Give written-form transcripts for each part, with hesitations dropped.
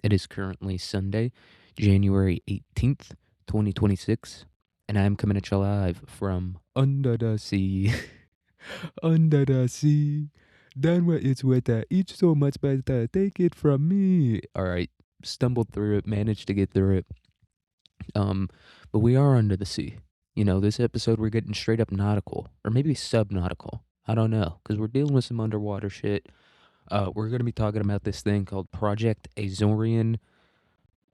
It is currently Sunday, January 18th, 2026, and I'm coming at you live from under the sea. Under the sea. Done where it's wetter. Each so much better. Take it from me. All right. Stumbled through it, managed to get through it. Um, but we are under the sea. This episode we're getting straight up nautical, or maybe subnautical. I don't know, because we're dealing with some underwater shit. We're going to be talking about this thing called Project Azorian,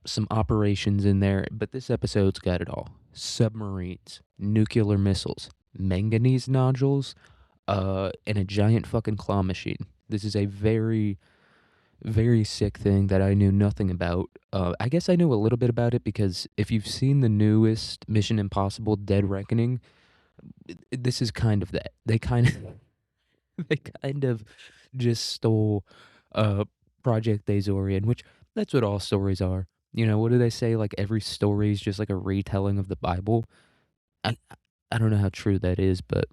some operations in there, but this episode's got it all. Submarines, nuclear missiles, manganese nodules, and a giant fucking claw machine. This is a very, very sick thing that I knew nothing about. I guess I knew a little bit about it because if you've seen the newest Mission Impossible Dead Reckoning, this is kind of that. They kind of just stole uh Project Azorian, which that's what all stories are. What do they say? Like every story is just like a retelling of the Bible. I I don't know how true that is, but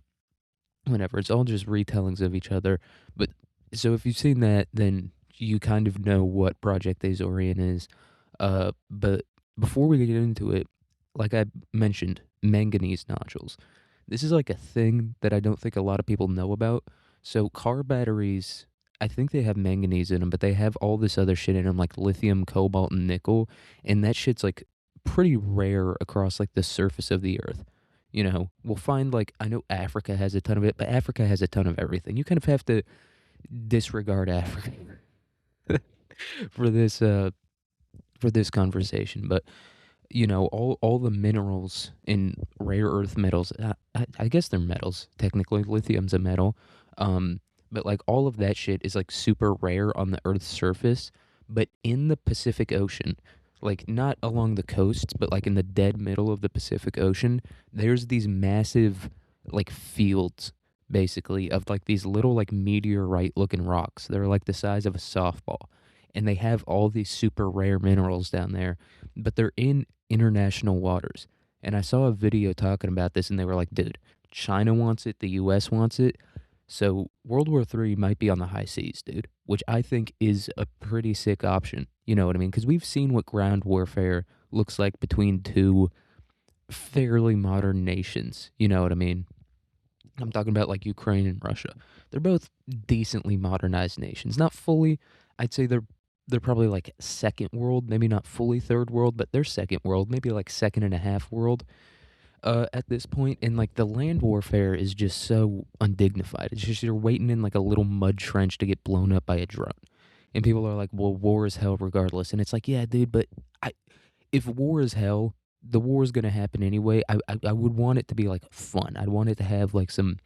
whatever. It's all just retellings of each other. But so if you've seen that, then you kind of know what Project Azorian is. But before we get into it, like I mentioned, manganese nodules. This is like a thing that I don't think a lot of people know about. So car batteries, I think they have manganese in them, but they have all this other shit in them, like lithium, cobalt, and nickel, and that shit's like pretty rare across like the surface of the earth. We'll find like I know Africa has a ton of it, but Africa has a ton of everything. You kind of have to disregard Africa for this conversation, but all the minerals in rare earth metals. I guess they're metals technically. Lithium's a metal, but like all of that shit is like super rare on the Earth's surface. But in the Pacific Ocean, like not along the coasts, but like in the dead middle of the Pacific Ocean, there's these massive like fields basically of like these little like meteorite looking rocks. They're like the size of a softball. And they have all these super rare minerals down there, but they're in international waters. And I saw a video talking about this, and they were like, dude, China wants it, the US wants it. So World War III might be on the high seas, dude, which I think is a pretty sick option. You know what I mean? Because we've seen what ground warfare looks like between two fairly modern nations. You know what I mean? I'm talking about like Ukraine and Russia. They're both decently modernized nations. Not fully. I'd say they're probably like second world, maybe not fully third world, but they're second world, maybe like second and a half world at this point. And like the land warfare is just so undignified. It's just you're waiting in like a little mud trench to get blown up by a drone. And people are like, well, war is hell regardless. And it's like, yeah, dude, but if war is hell, the war is gonna happen anyway. I would want it to be like fun. I'd want it to have like some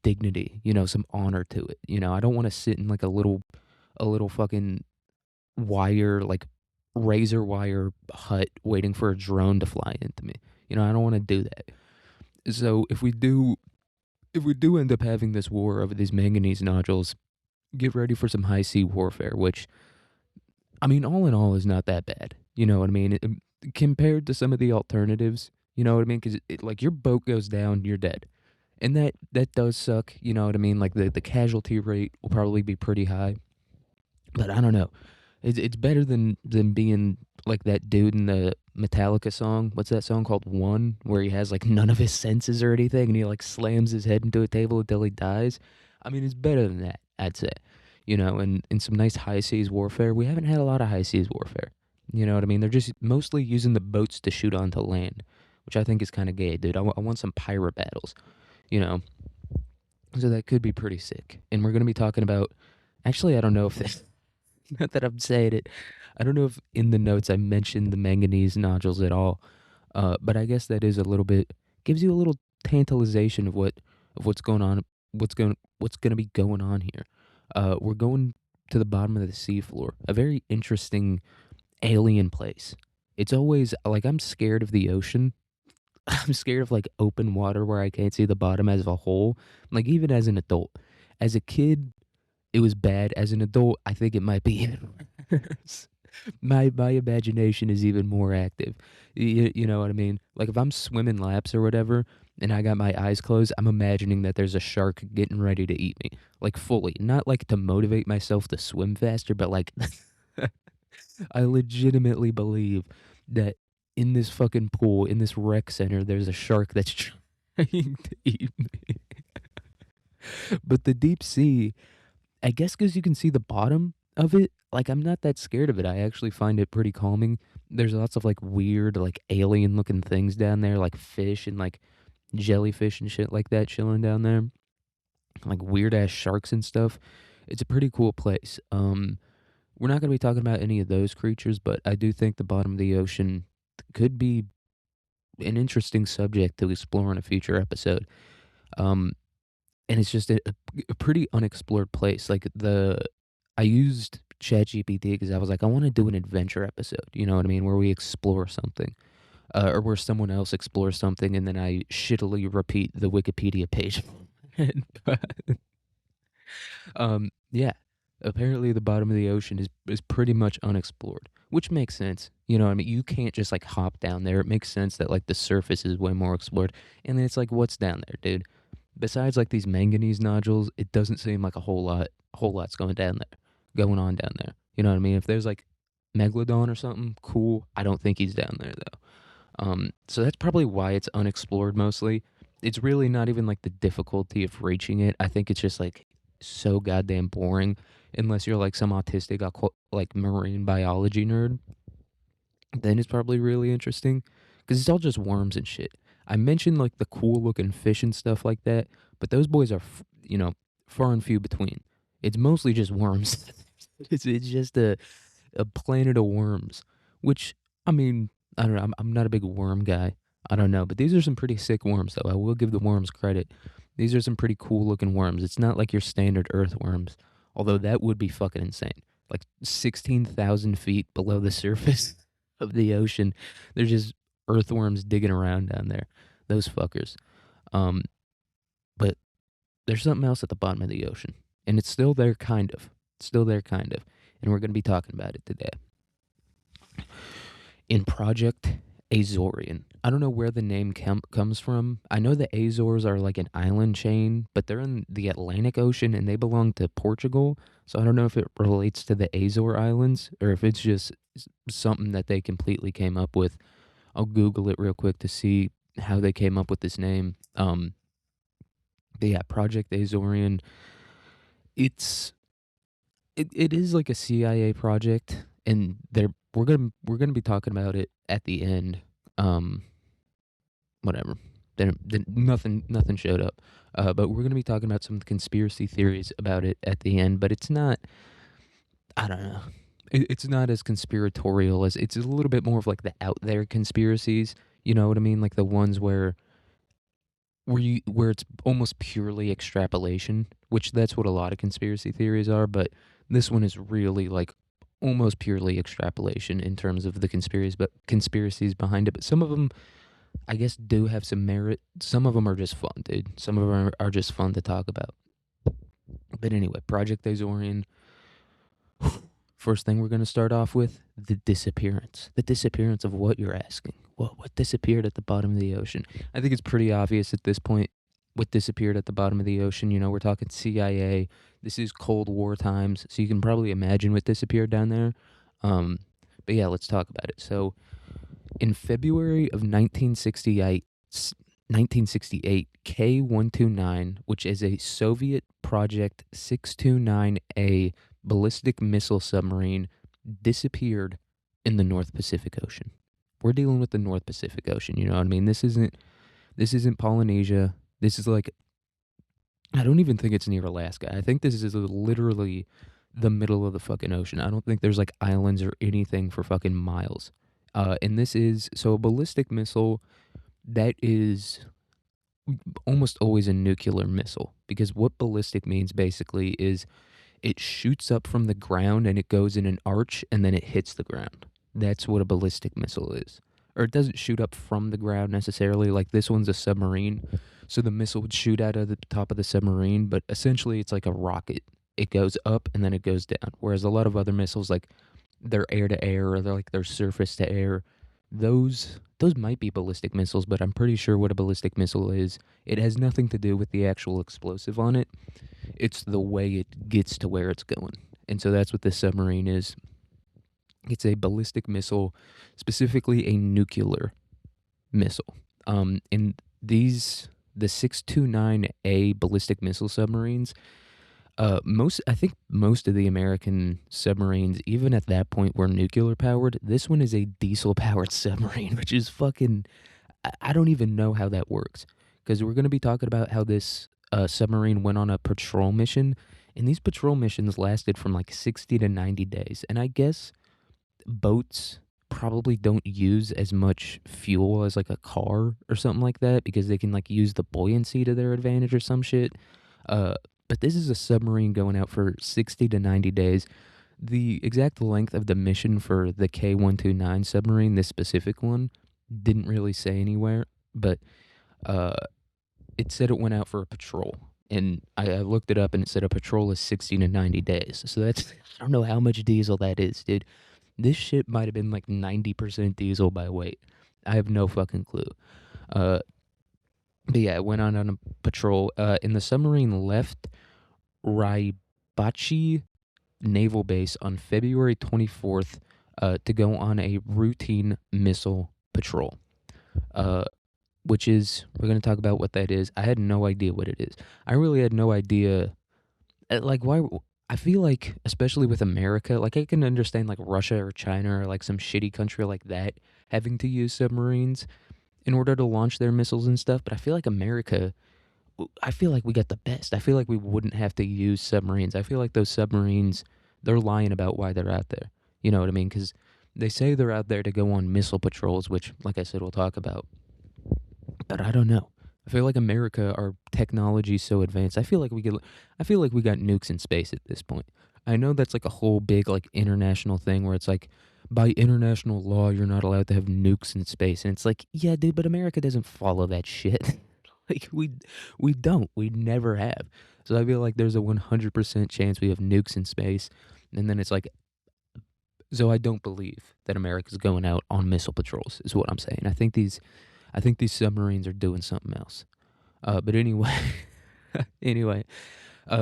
dignity, some honor to it. I don't want to sit in like a little fucking wire, like razor wire hut waiting for a drone to fly into me. I don't want to do that. So if we do end up having this war over these manganese nodules, get ready for some high sea warfare, which I mean, all in all, is not that bad. You know what I mean? Compared to some of the alternatives, you know what I mean? Because like your boat goes down, you're dead, and that does suck. You know what I mean? Like the casualty rate will probably be pretty high, but I don't know. It's better than being like that dude in the Metallica song. What's that song called? One, where he has like none of his senses or anything, and he like slams his head into a table until he dies. I mean, it's better than that, I'd say. And in some nice high seas warfare, we haven't had a lot of high seas warfare. You know what I mean? They're just mostly using the boats to shoot onto land, which I think is kind of gay, dude. I want some pirate battles, you know. So that could be pretty sick. And we're gonna be talking about. Actually, I don't know if this. Not that I'm saying it. I don't know if in the notes I mentioned the manganese nodules at all. But I guess that is a little bit gives you a little tantalization of what's going on, what's gonna be going on here. We're going to the bottom of the seafloor, a very interesting alien place. It's always like I'm scared of the ocean. I'm scared of like open water where I can't see the bottom as a whole. Like even as an adult, as a kid, it was bad. As an adult, I think it might be even worse. My imagination is even more active. You know what I mean? Like if I'm swimming laps or whatever, and I got my eyes closed, I'm imagining that there's a shark getting ready to eat me, like fully. Not like to motivate myself to swim faster, but like I legitimately believe that in this fucking pool, in this rec center, there's a shark that's trying to eat me. But the deep sea, I guess because you can see the bottom of it, like, I'm not that scared of it. I actually find it pretty calming. There's lots of, like, weird, like, alien-looking things down there, like fish and, like, jellyfish and shit like that chilling down there, like weird-ass sharks and stuff. It's a pretty cool place. We're not gonna be talking about any of those creatures, but I do think the bottom of the ocean could be an interesting subject to explore in a future episode. Um, and it's just a pretty unexplored place. Like I used ChatGPT because I was like, I want to do an adventure episode. You know what I mean, where we explore something, or where someone else explores something, and then I shittily repeat the Wikipedia page. Yeah. Apparently, the bottom of the ocean is pretty much unexplored, which makes sense. You know what I mean? You can't just like hop down there. It makes sense that like the surface is way more explored. And then it's like, what's down there, dude? Besides like these manganese nodules, it doesn't seem like a whole lot's going on down there. You know what I mean? If there's like megalodon or something, cool. I don't think he's down there though. So that's probably why it's unexplored mostly. It's really not even like the difficulty of reaching it. I think it's just like so goddamn boring unless you're like some autistic like marine biology nerd. Then it's probably really interesting because it's all just worms and shit. I mentioned like the cool looking fish and stuff like that, but those boys are far and few between. It's mostly just worms. It's just a planet of worms, which, I mean, I don't know. I'm not a big worm guy. I don't know, but these are some pretty sick worms, though. I will give the worms credit. These are some pretty cool looking worms. It's not like your standard earthworms, although that would be fucking insane. Like 16,000 feet below the surface of the ocean, there's just earthworms digging around down there. Those fuckers. Um, but there's something else at the bottom of the ocean, and it's still there, kind of. It's still there, kind of. And we're going to be talking about it today. In Project Azorian. I don't know where the name comes from. I know the Azores are like an island chain, but they're in the Atlantic Ocean and they belong to Portugal. So I don't know if it relates to the Azore Islands or if it's just something that they completely came up with. I'll Google it real quick to see how they came up with this name. But yeah, Project Azorian. It's it is like a CIA project, and we're gonna be talking about it at the end. Um, Whatever. Then nothing showed up. But we're gonna be talking about some conspiracy theories about it at the end. But it's not. I don't know. It's not as conspiratorial as it's a little bit more of like the out there conspiracies. You know what I mean? Like the ones where it's almost purely extrapolation, which that's what a lot of conspiracy theories are, but this one is really like almost purely extrapolation in terms of the conspiracies behind it. But some of them, I guess, do have some merit. Some of them are just fun, dude. Some of them are just fun to talk about. But anyway, Project Azorian. First thing we're going to start off with, the disappearance. The disappearance of what, you're asking? What disappeared at the bottom of the ocean? I think it's pretty obvious at this point what disappeared at the bottom of the ocean. You know, we're talking CIA. This is Cold War times, so you can probably imagine what disappeared down there. Um, but yeah, let's talk about it. So in February of 1968, K-129, which is a Soviet Project 629A ballistic missile submarine, disappeared in the North Pacific Ocean. We're dealing with the North Pacific Ocean, you know what I mean? This isn't Polynesia. This is like, I don't even think it's near Alaska. I think this is literally the middle of the fucking ocean. I don't think there's like islands or anything for fucking miles. And this is so a ballistic missile that is almost always a nuclear missile, because what ballistic means basically is it shoots up from the ground and it goes in an arch and then it hits the ground. That's what a ballistic missile is. Or it doesn't shoot up from the ground necessarily. Like this one's a submarine, so the missile would shoot out of the top of the submarine, but essentially it's like a rocket. It goes up and then it goes down. Whereas a lot of other missiles, like they're air to air or they're surface to air. Those might be ballistic missiles, but I'm pretty sure what a ballistic missile is, it has nothing to do with the actual explosive on it. It's the way it gets to where it's going. And so that's what this submarine is. It's a ballistic missile, specifically a nuclear missile. In these the 629A ballistic missile submarines, I think most of the American submarines, even at that point, were nuclear powered. This one is a diesel powered submarine, which is fucking. I don't even know how that works, because we're going to be talking about how this submarine went on a patrol mission, and these patrol missions lasted from like 60 to 90 days. And I guess boats probably don't use as much fuel as like a car or something like that, because they can like use the buoyancy to their advantage or some shit. Uh, but this is a submarine going out for 60 to 90 days. The exact length of the mission for the K-129 submarine, this specific one, didn't really say anywhere, but uh, it said it went out for a patrol. And I looked it up and it said a patrol is 60 to 90 days. So that's, I don't know how much diesel that is, dude. This ship might have been like 90% diesel by weight. I have no fucking clue. Uh, but yeah, it went on a patrol. And the submarine left Raibachi Naval Base on February 24th to go on a routine missile patrol. Which is, we're going to talk about what that is. I had no idea what it is. I really had no idea. Like, why? I feel like, especially with America, like, I can understand, like, Russia or China or, like, some shitty country like that having to use submarines in order to launch their missiles and stuff. But I feel like America, I feel like we got the best. I feel like we wouldn't have to use submarines. I feel like those submarines, they're lying about why they're out there. You know what I mean? Because they say they're out there to go on missile patrols, which, like I said, we'll talk about. But I don't know. I feel like America, our technology is so advanced. I feel like we got nukes in space at this point. I know that's like a whole big like international thing where it's like by international law you're not allowed to have nukes in space, and it's like, yeah, dude, but America doesn't follow that shit. Like we don't. We never have. So I feel like there's a 100% chance we have nukes in space, and then it's like, so I don't believe that America's going out on missile patrols. Is what I'm saying. I think these submarines are doing something else. But anyway, anyway,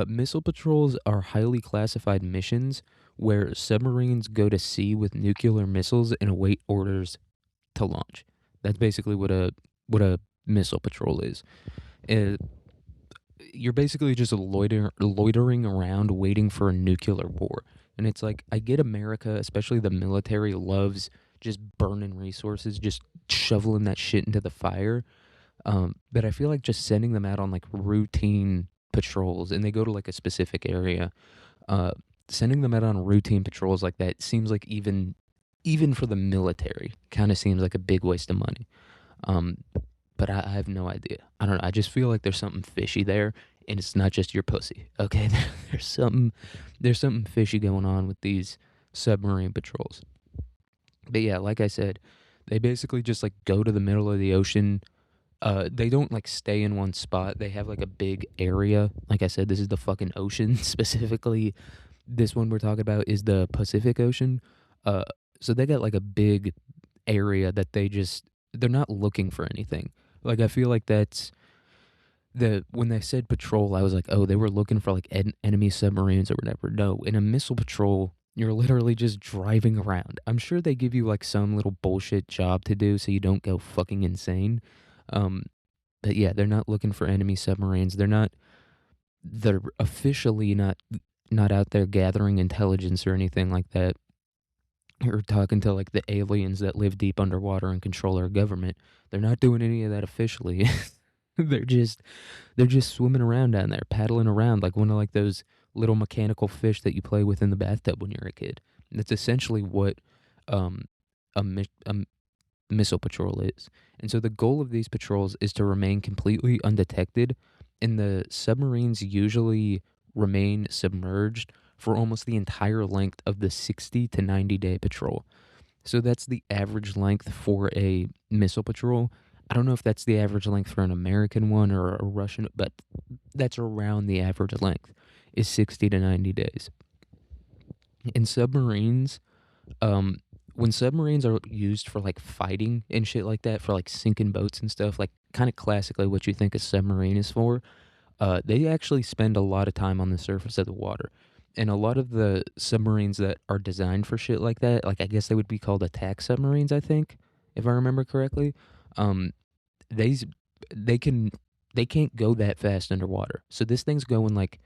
missile patrols are highly classified missions where submarines go to sea with nuclear missiles and await orders to launch. That's basically what a missile patrol is. Uh, you're basically just loitering around waiting for a nuclear war. And it's like, I get America, especially the military, loves just burning resources, just shoveling that shit into the fire. But I feel like just sending them out on like routine patrols, and they go to like a specific area, uh, sending them out on routine patrols like that seems like, even for the military, kind of seems like a big waste of money. Um, but I have no idea. I don't know. I just feel like there's something fishy there, and it's not just your pussy. Okay, there's something fishy going on with these submarine patrols. But yeah, like I said, they basically just like go to the middle of the ocean. They don't like stay in one spot. They have like a big area. Like I said, this is the fucking ocean. Specifically, this one we're talking about is the Pacific Ocean. Uh, so they got like a big area that they're not looking for anything. Like I feel like that's when they said patrol, I was like, oh, they were looking for like enemy submarines or whatever. No, in a missile patrol, you're literally just driving around. I'm sure they give you like some little bullshit job to do so you don't go fucking insane. Um, but yeah, they're not looking for enemy submarines. They're officially not out there gathering intelligence or anything like that. Or talking to like the aliens that live deep underwater and control our government. They're not doing any of that officially. they're just they're just swimming around down there, paddling around like one of like those little mechanical fish that you play with in the bathtub when you're a kid. And that's essentially what um a missile patrol is. And so the goal of these patrols is to remain completely undetected, and the submarines usually remain submerged for almost the entire length of the 60 to 90-day patrol. So that's the average length for a missile patrol. I don't know if that's the average length for an American one or a Russian, but that's around the average length is 60 to 90 days. In submarines, um, when submarines are used for like fighting and shit like that, for like sinking boats and stuff, like kind of classically what you think a submarine is for, they actually spend a lot of time on the surface of the water. And a lot of the submarines that are designed for shit like that, like I guess they would be called attack submarines, I think, if I remember correctly. Um, these they can they can't go that fast underwater. So this thing's going like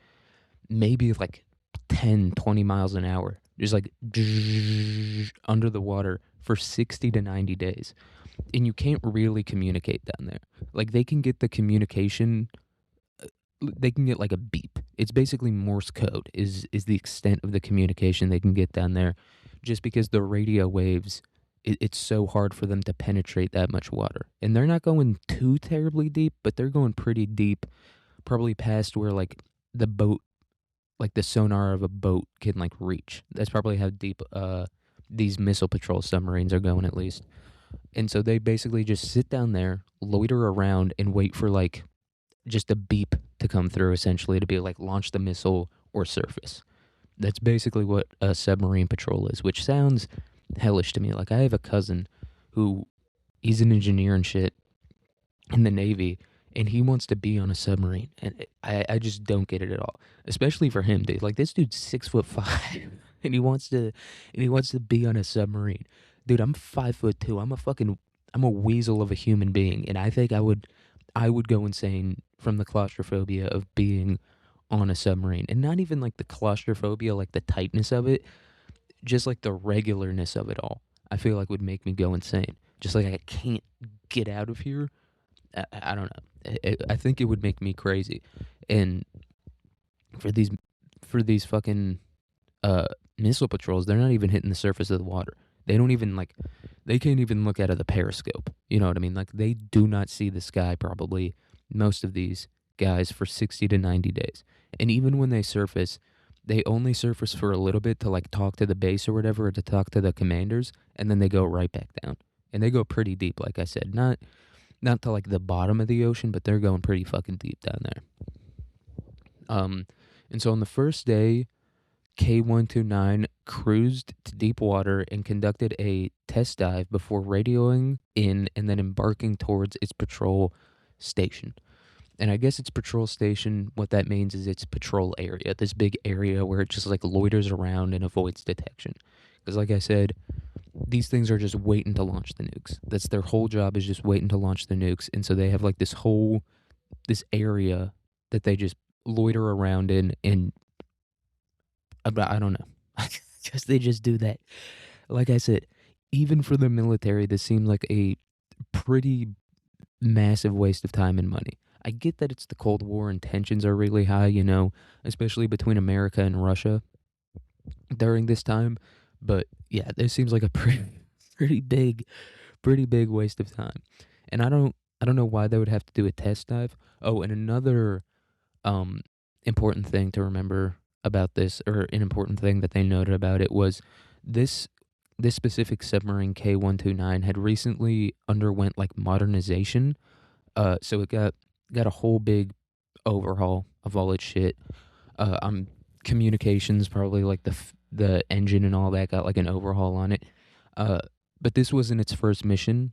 maybe like 10, 20 miles an hour, just like under the water for 60 to 90 days. And you can't really communicate down there. Like they can get the communication, they can get like a beep. It's basically Morse code is the extent of the communication they can get down there, just because the radio waves. It's so hard for them to penetrate that much water, and they're not going too terribly deep, but they're going pretty deep, probably past where like the boat, like the sonar of a boat can like reach. That's probably how deep these missile patrol submarines are going, at least. And so they basically just sit down there, loiter around, and wait for like just a beep to come through, essentially, to be like launch the missile or surface. That's basically what a submarine patrol is, which sounds hellish to me. Like I have a cousin who he's an engineer and shit in the Navy, and he wants to be on a submarine, and I just don't get it at all. Especially for him, dude. Like this dude's 6'5", and he wants to be on a submarine. Dude, I'm 5'2". I'm a weasel of a human being, and I think I would go insane from the claustrophobia of being on a submarine, and not even like the claustrophobia, like the tightness of it, just like the regularness of it all. I feel like would make me go insane. Just like I can't get out of here. I don't know. I think it would make me crazy. And for these fucking uh missile patrols, they're not even hitting the surface of the water. They don't even like they can't even look out of the periscope. You know what I mean? Like they do not see the sky, probably, most of these guys, for 60 to 90 days. And even when they surface, they only surface for a little bit to like talk to the base or whatever, or to talk to the commanders, and then they go right back down. And they go pretty deep, like I said. Not to like the bottom of the ocean, but they're going pretty fucking deep down there. And so on the first day, K129 cruised to deep water and conducted a test dive before radioing in and then embarking towards its patrol station. And I guess its patrol station, what that means is its patrol area, this big area where it just like loiters around and avoids detection. Because like I said, these things are just waiting to launch the nukes. That's their whole job, is just waiting to launch the nukes. And so they have like this area that they just loiter around in, and I don't know. They just do that. Like I said, even for the military, this seemed like a pretty massive waste of time and money. I get that it's the Cold War and tensions are really high, especially between America and Russia during this time. But yeah, this seems like a pretty big, pretty big waste of time. And I don't know why they would have to do a test dive. Oh, and another um important thing to remember about this, or an important thing that they noted about it, was this this specific submarine K129 had recently underwent like modernization. So it got a whole big overhaul of all its shit. Communications, probably like the engine and all that, got like an overhaul on it. Uh, but this wasn't its first mission.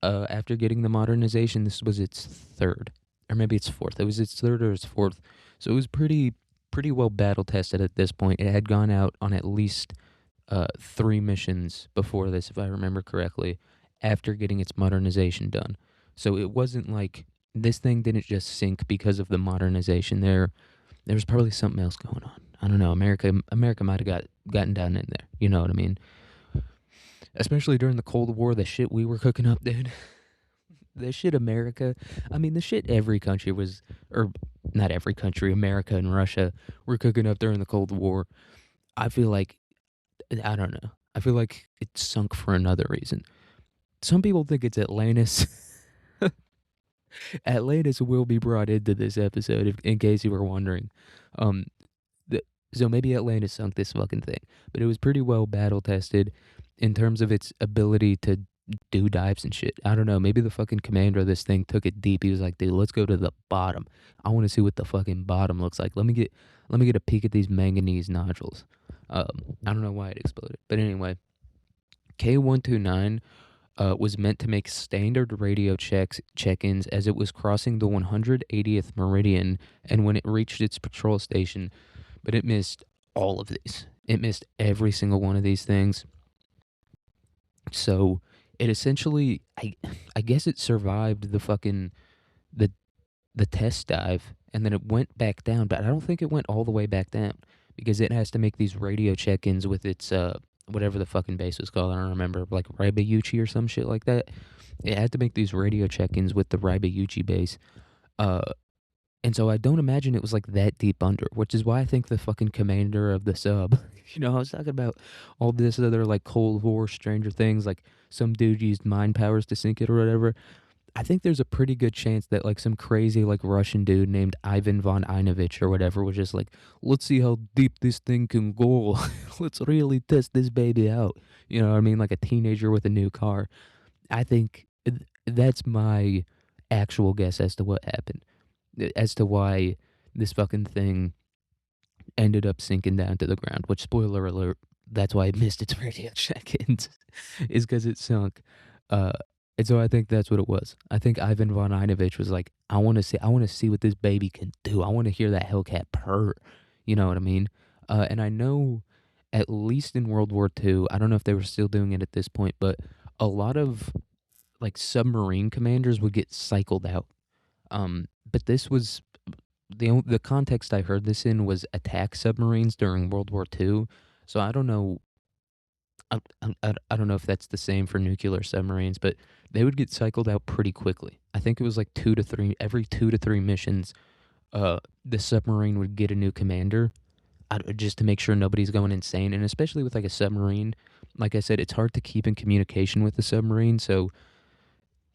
After getting the modernization, this was its third, or maybe its fourth. It was its third or its fourth. So it was pretty well battle tested at this point. It had gone out on at least 3 missions before this, if I remember correctly, after getting its modernization done. So it wasn't like this thing didn't just sink because of the modernization. There was probably something else going on. I don't know. America might have gotten down in there. You know what I mean? Especially during the Cold War, the shit we were cooking up, dude. The shit America, I mean, the shit every country was, or not every country, America and Russia were cooking up during the Cold War. I feel like, I don't know. I feel like it sunk for another reason. Some people think it's Atlantis. Atlantis will be brought into this episode, in case you were wondering. Um, so maybe Atlantis sunk this fucking thing, but it was pretty well battle tested in terms of its ability to do dives and shit. I don't know. Maybe the fucking commander of this thing took it deep. He was like, "Dude, let's go to the bottom. I want to see what the fucking bottom looks like. Let me get a peek at these manganese nodules." I don't know why it exploded, but anyway, K129 was meant to make standard radio check-ins as it was crossing the 180th meridian, and when it reached its patrol station, but it missed all of these. It missed every single one of these things. So it essentially, I guess it survived the the test dive, and then it went back down. But I don't think it went all the way back down because it has to make these radio check-ins with its whatever the fucking base was called. I don't remember, like Rybayuchi or some shit like that. It had to make these radio check-ins with the Rybayuchi base. Uh, and so I don't imagine it was like that deep under, which is why I think the fucking commander of the sub, I was talking about all this other like Cold War Stranger Things, like some dude used mind powers to sink it or whatever. I think there's a pretty good chance that like some crazy like Russian dude named Ivan von Inovich or whatever was just like, let's see how deep this thing can go. Let's really test this baby out. You know what I mean? Like a teenager with a new car. I think that's my actual guess as to what happened, as to why this fucking thing ended up sinking down to the ground. Which, spoiler alert, that's why it missed its radio check-ins, is because it sunk. Uh, and so I think that's what it was. I think Ivan von Inovich was like, I want to see what this baby can do. I want to hear that Hellcat purr. You know what I mean? And I know, at least in World War II, I don't know if they were still doing it at this point, but a lot of like submarine commanders would get cycled out. But this was the context I heard this in was attack submarines during World War II. So I don't know. I don't know if that's the same for nuclear submarines, but they would get cycled out pretty quickly. I think it was like every 2 to 3 missions. The submarine would get a new commander, just to make sure nobody's going insane. And especially with like a submarine, like I said, it's hard to keep in communication with the submarine. So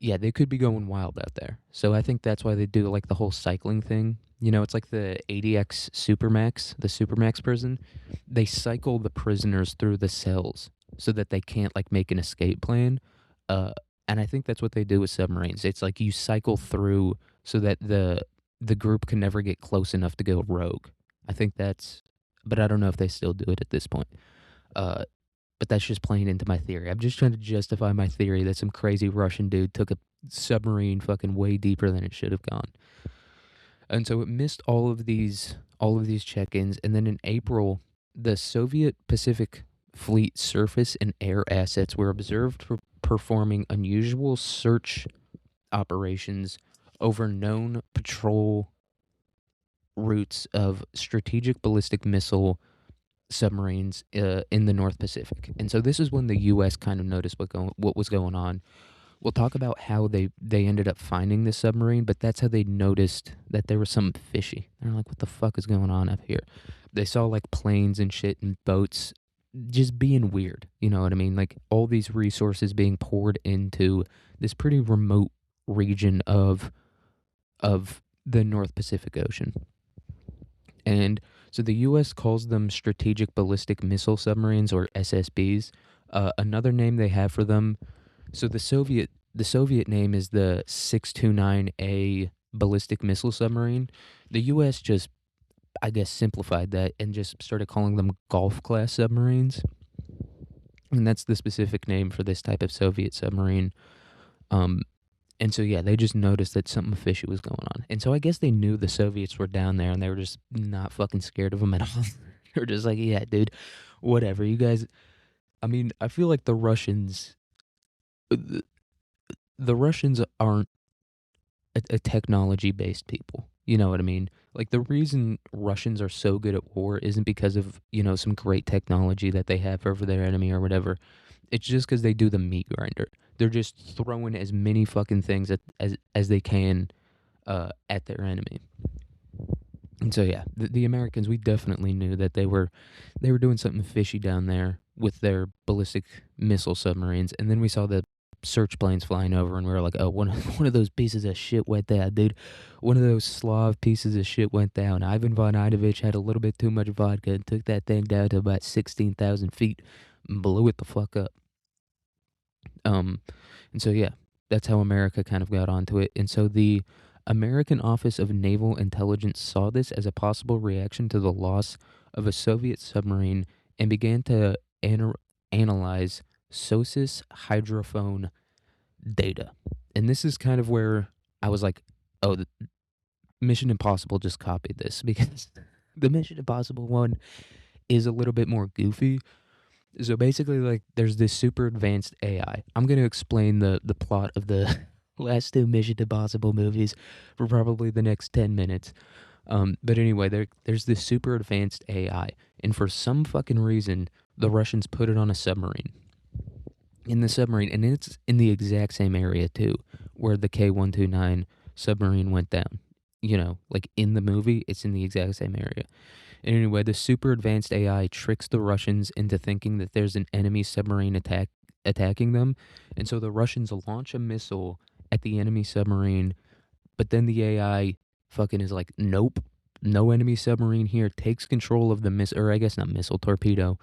yeah, they could be going wild out there. So I think that's why they do like the whole cycling thing. It's like the ADX Supermax, the Supermax prison. They cycle the prisoners through the cells so that they can't like make an escape plan. Uh, and I think that's what they do with submarines. It's like you cycle through so that the group can never get close enough to go rogue. I think that's, but I don't know if they still do it at this point. Uh, but that's just playing into my theory. I'm just trying to justify my theory that some crazy Russian dude took a submarine fucking way deeper than it should have gone. And so it missed all of these check-ins, and then in April, the Soviet Pacific Fleet surface and air assets were observed performing unusual search operations over known patrol routes of strategic ballistic missile submarines in the North Pacific. And so this is when the U.S. kind of noticed what was going on. We'll talk about how they ended up finding this submarine, but that's how they noticed that there was something fishy. They're like, what the fuck is going on up here? They saw like planes and shit and boats just being weird. You know what I mean? Like all these resources being poured into this pretty remote region of the North Pacific Ocean. And so the U.S. calls them strategic ballistic missile submarines, or SSBs. Another name they have for them. So the Soviet name is the 629A ballistic missile submarine. The U.S. just, I guess, simplified that and just started calling them Golf class submarines. And that's the specific name for this type of Soviet submarine. Um, and so, yeah, they just noticed that something fishy was going on. And so I guess they knew the Soviets were down there and they were just not fucking scared of them at all. They were just like, yeah, dude, whatever. You guys, I mean, I feel like the Russians aren't a technology based people. You know what I mean? Like the reason Russians are so good at war isn't because of, some great technology that they have over their enemy or whatever. It's just because they do the meat grinder. They're just throwing as many fucking things as they can at their enemy. And so yeah, the Americans, we definitely knew that they were doing something fishy down there with their ballistic missile submarines. And then we saw the search planes flying over, and we were like, oh, one of those pieces of shit went down, dude. One of those Slav pieces of shit went down. Ivan von Inovich had a little bit too much vodka and took that thing down to about 16,000 feet and blew it the fuck up. Um, and so yeah, that's how America kind of got onto it. And so the American Office of Naval Intelligence saw this as a possible reaction to the loss of a Soviet submarine and began to analyze SOSUS hydrophone data. And this is kind of where I was like, oh, the Mission Impossible just copied this because the Mission Impossible one is a little bit more goofy. So basically, like, there's this super advanced AI. I'm gonna explain the plot of the last two Mission Impossible movies for probably the next 10 minutes. But anyway, there's this super advanced AI, and for some fucking reason, the Russians put it on a submarine. In the submarine, and it's in the exact same area too, where the K-129 submarine went down. Like in the movie, it's in the exact same area. And anyway, the super advanced AI tricks the Russians into thinking that there's an enemy submarine attacking them, and so the Russians launch a missile at the enemy submarine. But then the AI fucking is like, nope, no enemy submarine here. Takes control of the missile, or I guess not missile, torpedo.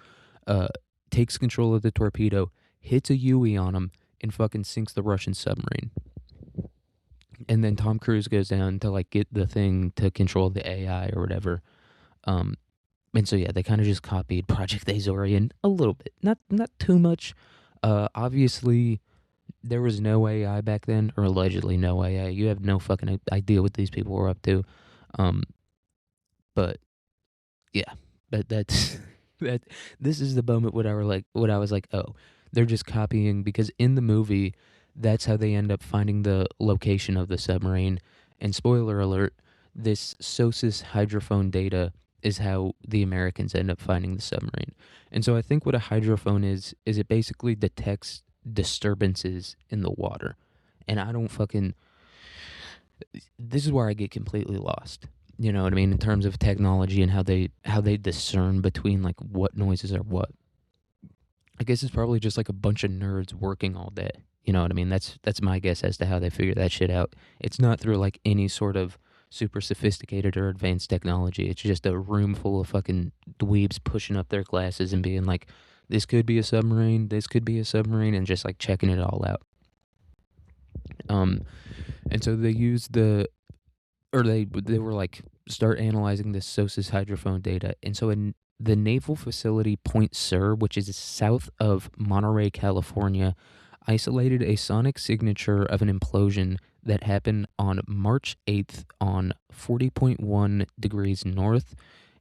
Uh, takes control of the torpedo, hits a UE on him, and fucking sinks the Russian submarine. And then Tom Cruise goes down to like get the thing to control the AI or whatever. Um, and so yeah, they kind of just copied Project Azorian a little bit, not too much. Obviously, there was no AI back then, or allegedly no AI. You have no fucking idea what these people were up to. Um, but yeah, but that's that. This is the moment when I was like, oh, they're just copying, because in the movie, that's how they end up finding the location of the submarine. And spoiler alert, this SOSUS hydrophone data is how the Americans end up finding the submarine. And so I think what a hydrophone is it basically detects disturbances in the water. And I don't fucking this is where I get completely lost. You know what I mean, in terms of technology and how they discern between like what noises are what. I guess it's probably just like a bunch of nerds working all day. You know what I mean? That's my guess as to how they figure that shit out. It's not through like any sort of super sophisticated or advanced technology. It's just a room full of fucking dweebs pushing up their glasses and being like, this could be a submarine, this could be a submarine, and just like checking it all out. Um, and so they used they were like, start analyzing this SOSUS hydrophone data. And so in the naval facility Point Sur, which is south of Monterey, California, isolated a sonic signature of an implosion that happened on March 8th on 40.1 degrees north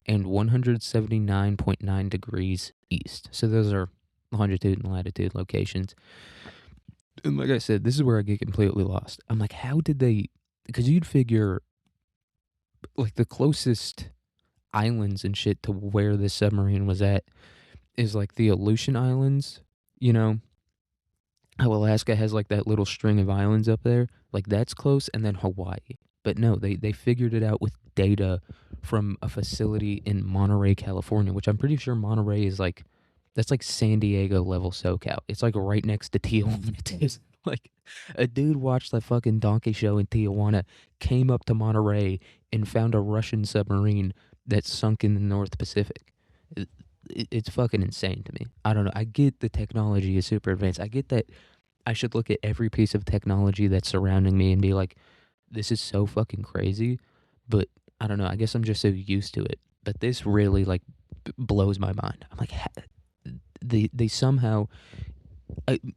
and 179.9 degrees east. So those are longitude and latitude locations. And like I said, this is where I get completely lost. I'm like, how did they? Because you'd figure like the closest islands and shit to where the submarine was at is like the Aleutian Islands. You know how Alaska has like that little string of islands up there? Like that's close, and then Hawaii. But no, they figured it out with data from a facility in Monterey, California, which I'm pretty sure Monterey is like, that's like San Diego level SoCal. It's like right next to Tijuana. It's like a dude watched the fucking donkey show in Tijuana, came up to Monterey, and found a Russian submarine that sunk in the North Pacific. It's fucking insane to me. I don't know. I get the technology is super advanced. I get that I should look at every piece of technology that's surrounding me and be like, this is so fucking crazy. But I don't know. I guess I'm just so used to it. But this really like blows my mind. I'm like, they somehow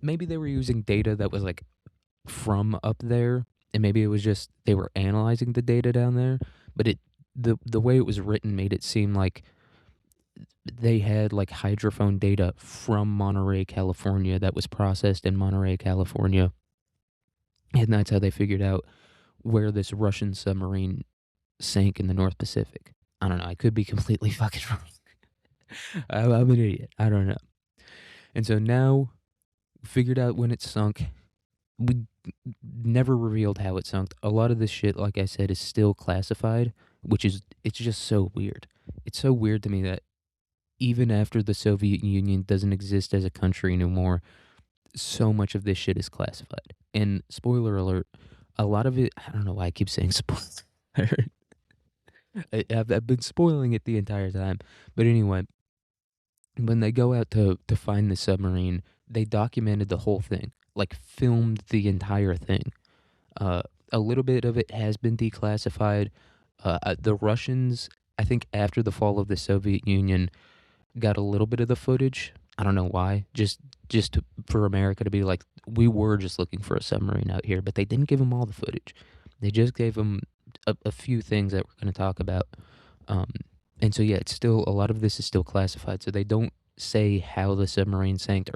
maybe they were using data that was like from up there, and maybe it was just they were analyzing the data down there. But the way it was written made it seem like they had like hydrophone data from Monterey, California that was processed in Monterey, California. And that's how they figured out where this Russian submarine sank in the North Pacific. I don't know. I could be completely fucking wrong. I'm an idiot. I don't know. And so now, figured out when it sunk. We never revealed how it sunk. A lot of this shit, like I said, is still classified, it's just so weird. It's so weird to me that even after the Soviet Union doesn't exist as a country anymore, so much of this shit is classified. And spoiler alert, a lot of it, I don't know why I keep saying spoiler. I've been spoiling it the entire time. But anyway, when they go out to find the submarine, they documented the whole thing, like filmed the entire thing. A little bit of it has been declassified. The Russians, I think after the fall of the Soviet Union, got a little bit of the footage. I don't know why. For America to be like, we were just looking for a submarine out here, but they didn't give them all the footage. They just gave them a few things that we're going to talk about. Um, And so yeah, it's still a lot of this is still classified. So they don't say how the submarine sank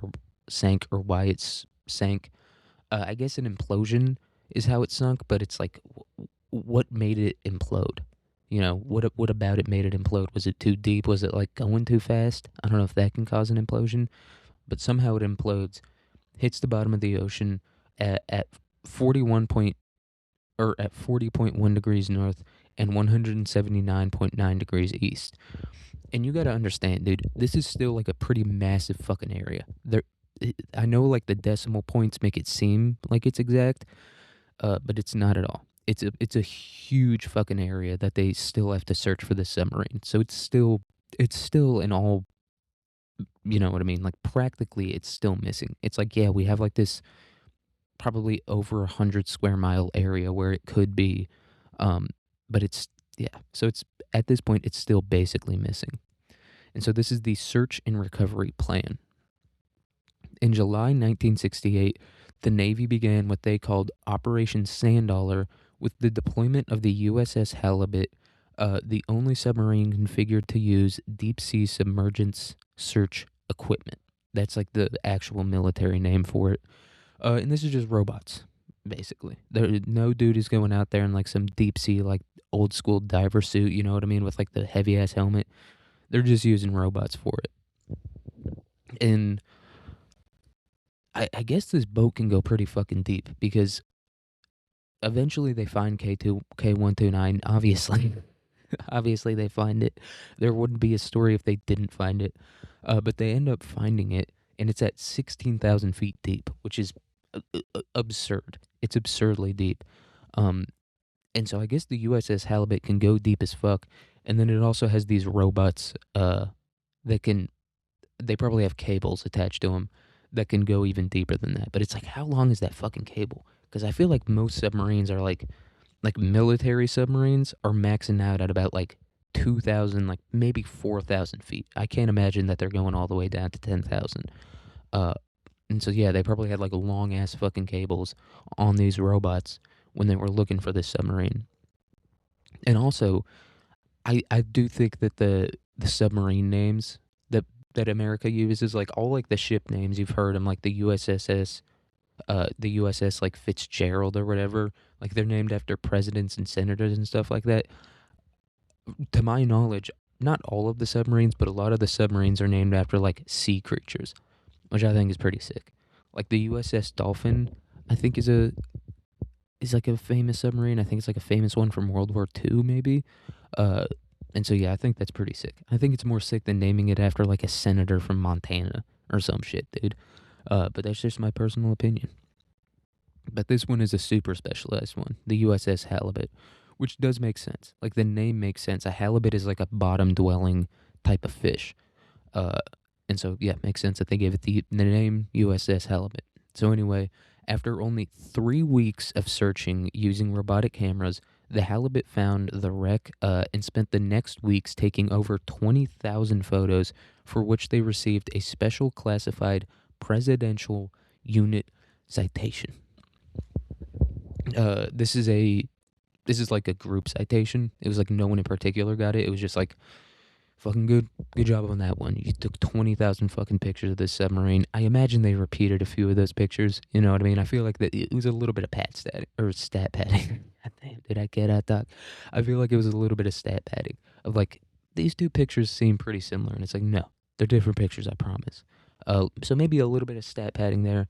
or why it's sank. I guess an implosion is how it sunk, but it's like what made it implode? You know, what about it made it implode? Was it too deep? Was it like going too fast? I don't know if that can cause an implosion, but somehow it implodes, hits the bottom of the ocean at 41 point or at 40.1 degrees north and 179.9 degrees east. And you got to understand, dude, this is still like a pretty massive fucking area. I know like the decimal points make it seem like it's exact, but it's not at all. It's a huge fucking area that they still have to search for the submarine. So it's still in all, you know what I mean? Like practically it's still missing. It's like, yeah, we have like this probably over 100 square mile area where it could be, um, but it's yeah. So it's at this point it's still basically missing. And so this is the search and recovery plan. In July 1968, the Navy began what they called Operation Sand with the deployment of the USS Halibut, the only submarine configured to use deep sea submergence search equipment. That's like the actual military name for it. And this is just robots, basically. No dude is going out there in like some deep sea, like old school diver suit, you know what I mean, with like the heavy ass helmet. They're just using robots for it. And I guess this boat can go pretty fucking deep because eventually they find K129. Obviously, obviously they find it. There wouldn't be a story if they didn't find it. But they end up finding it, and it's at 16,000 feet deep, which is absurd. It's absurdly deep. Um, and so I guess the USS Halibut can go deep as fuck, and then it also has these robots that can they probably have cables attached to them that can go even deeper than that. But it's like, how long is that fucking cable? Because I feel like most submarines are like military submarines are maxing out at about like 2,000, like maybe 4,000 feet. I can't imagine that they're going all the way down to 10,000. Uh, and so yeah, they probably had like long ass fucking cables on these robots when they were looking for this submarine. And also, I do think that the submarine names that that America uses, like all like the ship names you've heard them, like the USS like Fitzgerald or whatever, like they're named after presidents and senators and stuff like that. To my knowledge, not all of the submarines, but a lot of the submarines are named after like sea creatures, which I think is pretty sick. Like the USS Dolphin, I think is like a famous submarine. I think it's like a famous one from World War II, maybe. Uh, and so yeah, I think that's pretty sick. I think it's more sick than naming it after like a senator from Montana or some shit, dude. But that's just my personal opinion. But this one is a super specialized one, the USS Halibut, which does make sense. Like the name makes sense. A halibut is like a bottom dwelling type of fish. Uh, and so yeah, it makes sense that they gave it the name USS Halibut. So anyway, after only 3 weeks of searching using robotic cameras, the Halibut found the wreck and spent the next weeks taking over 20,000 photos, for which they received a special classified presidential unit citation. This is like a group citation. It was like no one in particular got it. It was just like fucking good job on that one. You took 20,000 fucking pictures of this submarine. I imagine they repeated a few of those pictures. You know what I mean? I feel like that it was a little bit of stat padding. God damn, did I get out, Doc? I feel like it was a little bit of stat padding of like these two pictures seem pretty similar, and it's like no, they're different pictures. I promise. So maybe a little bit of stat padding there.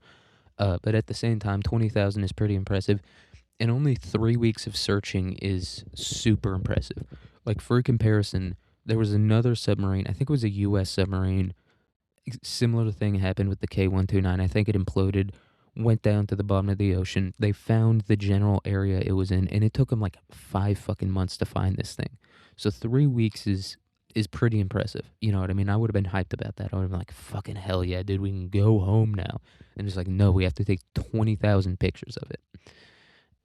But at the same time, 20,000 is pretty impressive, and only 3 weeks of searching is super impressive. Like for comparison, there was another submarine. I think it was a U.S. submarine. Similar thing happened with the K129. I think it imploded, went down to the bottom of the ocean. They found the general area it was in, and it took them like 5 fucking months to find this thing. So 3 weeks is pretty impressive. You know what I mean? I would have been hyped about that. I would have been like, fucking hell yeah, dude, we can go home now. And it's like, no, we have to take 20,000 pictures of it.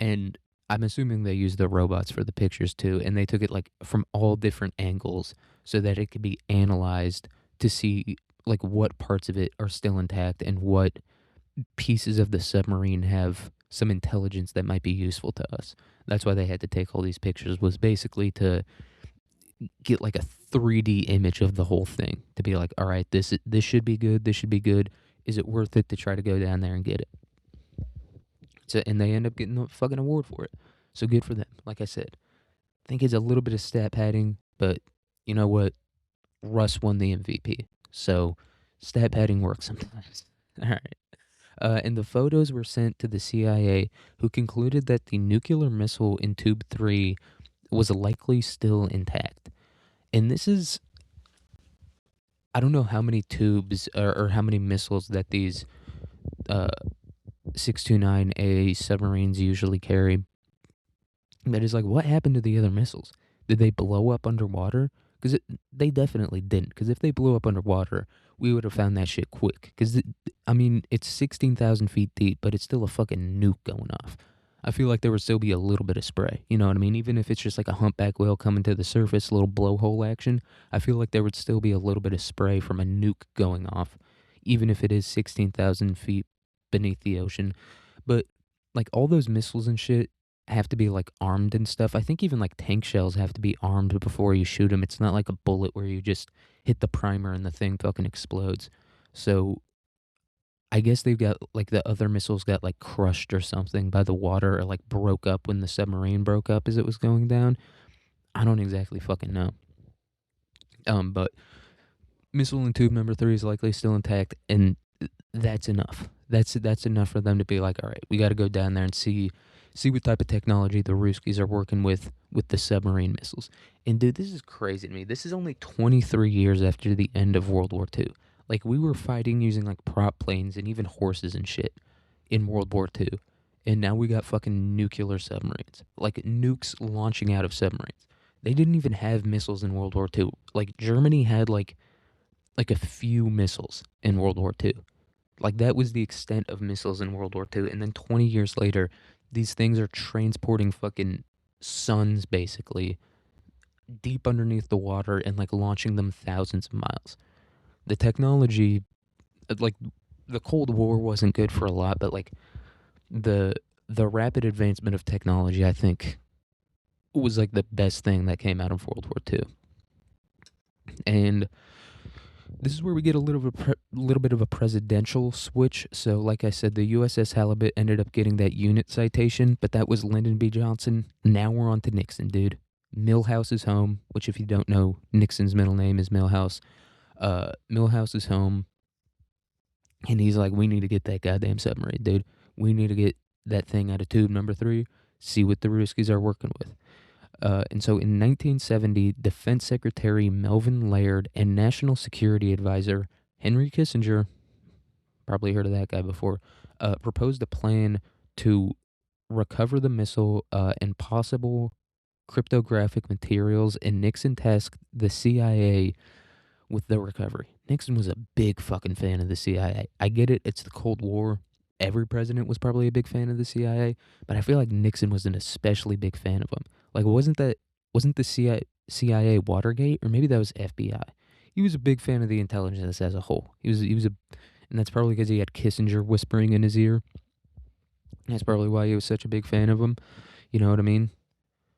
And I'm assuming they used the robots for the pictures too, and they took it like from all different angles so that it could be analyzed to see like what parts of it are still intact and what pieces of the submarine have some intelligence that might be useful to us. That's why they had to take all these pictures, was basically to get like a 3D image of the whole thing to be like, all right, this should be good. This should be good. Is it worth it to try to go down there and get it? So, and they end up getting a fucking award for it. So good for them. Like I said, I think it's a little bit of stat padding, but you know what? Russ won the MVP. So stat padding works sometimes. All right. And the photos were sent to the CIA, who concluded that the nuclear missile in Tube 3 was likely still intact. And this is, I don't know how many tubes or how many missiles that these uh, 629A submarines usually carry. That is like, what happened to the other missiles? Did they blow up underwater? Because they definitely didn't. Because if they blew up underwater, we would have found that shit quick. Because, I mean, it's 16,000 feet deep, but it's still a fucking nuke going off. I feel like there would still be a little bit of spray. You know what I mean? Even if it's just like a humpback whale coming to the surface, a little blowhole action, I feel like there would still be a little bit of spray from a nuke going off, even if it is 16,000 feet beneath the ocean. But, like, all those missiles and shit have to be like armed and stuff. I think even like tank shells have to be armed before you shoot them. It's not like a bullet where you just hit the primer and the thing fucking explodes. So I guess they've got like the other missiles got like crushed or something by the water or like broke up when the submarine broke up as it was going down. I don't exactly fucking know. But missile and tube number 3 is likely still intact, and that's enough. That's enough for them to be like, all right, we got to go down there and see what type of technology the Ruskies are working with the submarine missiles. And dude, this is crazy to me. This is only 23 years after the end of World War II. Like, we were fighting using like prop planes and even horses and shit in World War II. And now we got fucking nuclear submarines. Like, nukes launching out of submarines. They didn't even have missiles in World War II. Like, Germany had like a few missiles in World War II. Like, that was the extent of missiles in World War II. And then 20 years later, these things are transporting fucking suns, basically, deep underneath the water and, like, launching them thousands of miles. The technology, like, the Cold War wasn't good for a lot, but, like, the rapid advancement of technology, I think, was, like, the best thing that came out of World War II. And this is where we get a little bit of a presidential switch. So, like I said, the USS Halibut ended up getting that unit citation, but that was Lyndon B. Johnson. Now we're on to Nixon, dude. Milhouse is home, which, if you don't know, Nixon's middle name is Milhouse. Milhouse is home, and he's like, we need to get that goddamn submarine, dude. We need to get that thing out of tube number 3, see what the Ruskies are working with. And so in 1970, Defense Secretary Melvin Laird and National Security Advisor Henry Kissinger, probably heard of that guy before, proposed a plan to recover the missile and possible cryptographic materials, and Nixon tasked the CIA with the recovery. Nixon was a big fucking fan of the CIA. I get it, it's the Cold War. Every president was probably a big fan of the CIA, but I feel like Nixon was an especially big fan of them. Like, wasn't the CIA Watergate, or maybe that was FBI? He was a big fan of the intelligence as a whole. He was and that's probably because he had Kissinger whispering in his ear. That's probably why he was such a big fan of him. You know what I mean?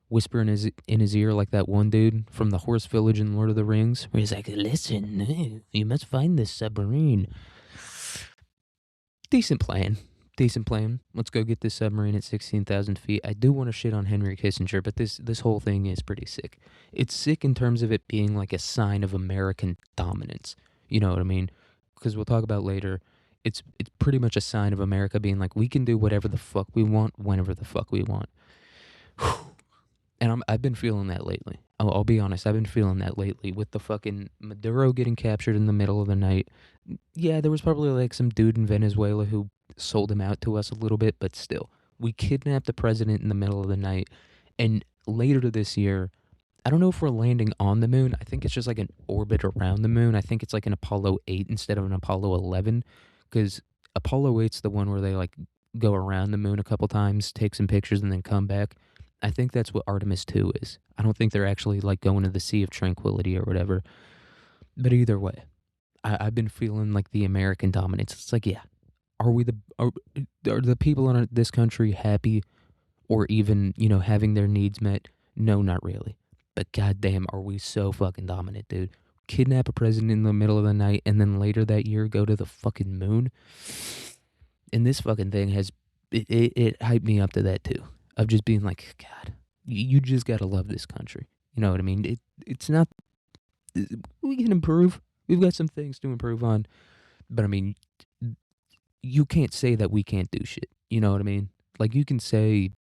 Whispering in his ear like that one dude from the Horse Village in Lord of the Rings, where he's like, "Listen, you must find this submarine." Decent plan. Decent plan. Let's go get this submarine at 16,000 feet. I do want to shit on Henry Kissinger, but this whole thing is pretty sick. It's sick in terms of it being like a sign of American dominance. You know what I mean? Because we'll talk about later. It's pretty much a sign of America being like, we can do whatever the fuck we want, whenever the fuck we want. And I've been feeling that lately. I'll be honest. I've been feeling that lately with the fucking Maduro getting captured in the middle of the night. Yeah, there was probably like some dude in Venezuela who sold him out to us a little bit, but still, we kidnapped the president in the middle of the night. And later this year, I don't know if we're landing on the moon. I think it's just like an orbit around the moon. I think it's like an Apollo 8 instead of an Apollo 11, because Apollo 8's the one where they like go around the moon a couple times, take some pictures, and then come back. I think that's what Artemis 2 is. I don't think they're actually like going to the Sea of Tranquility or whatever. But either way, I've been feeling like the American dominance. It's like, yeah, are the people in this country happy, or even, you know, having their needs met? No, not really. But goddamn, are we so fucking dominant, dude? Kidnap a president in the middle of the night and then later that year go to the fucking moon. And this fucking thing has it hyped me up to that too. Of just being like, God, you just gotta love this country. You know what I mean? It's not. We can improve. We've got some things to improve on, but I mean, you can't say that we can't do shit. You know what I mean? Like you can say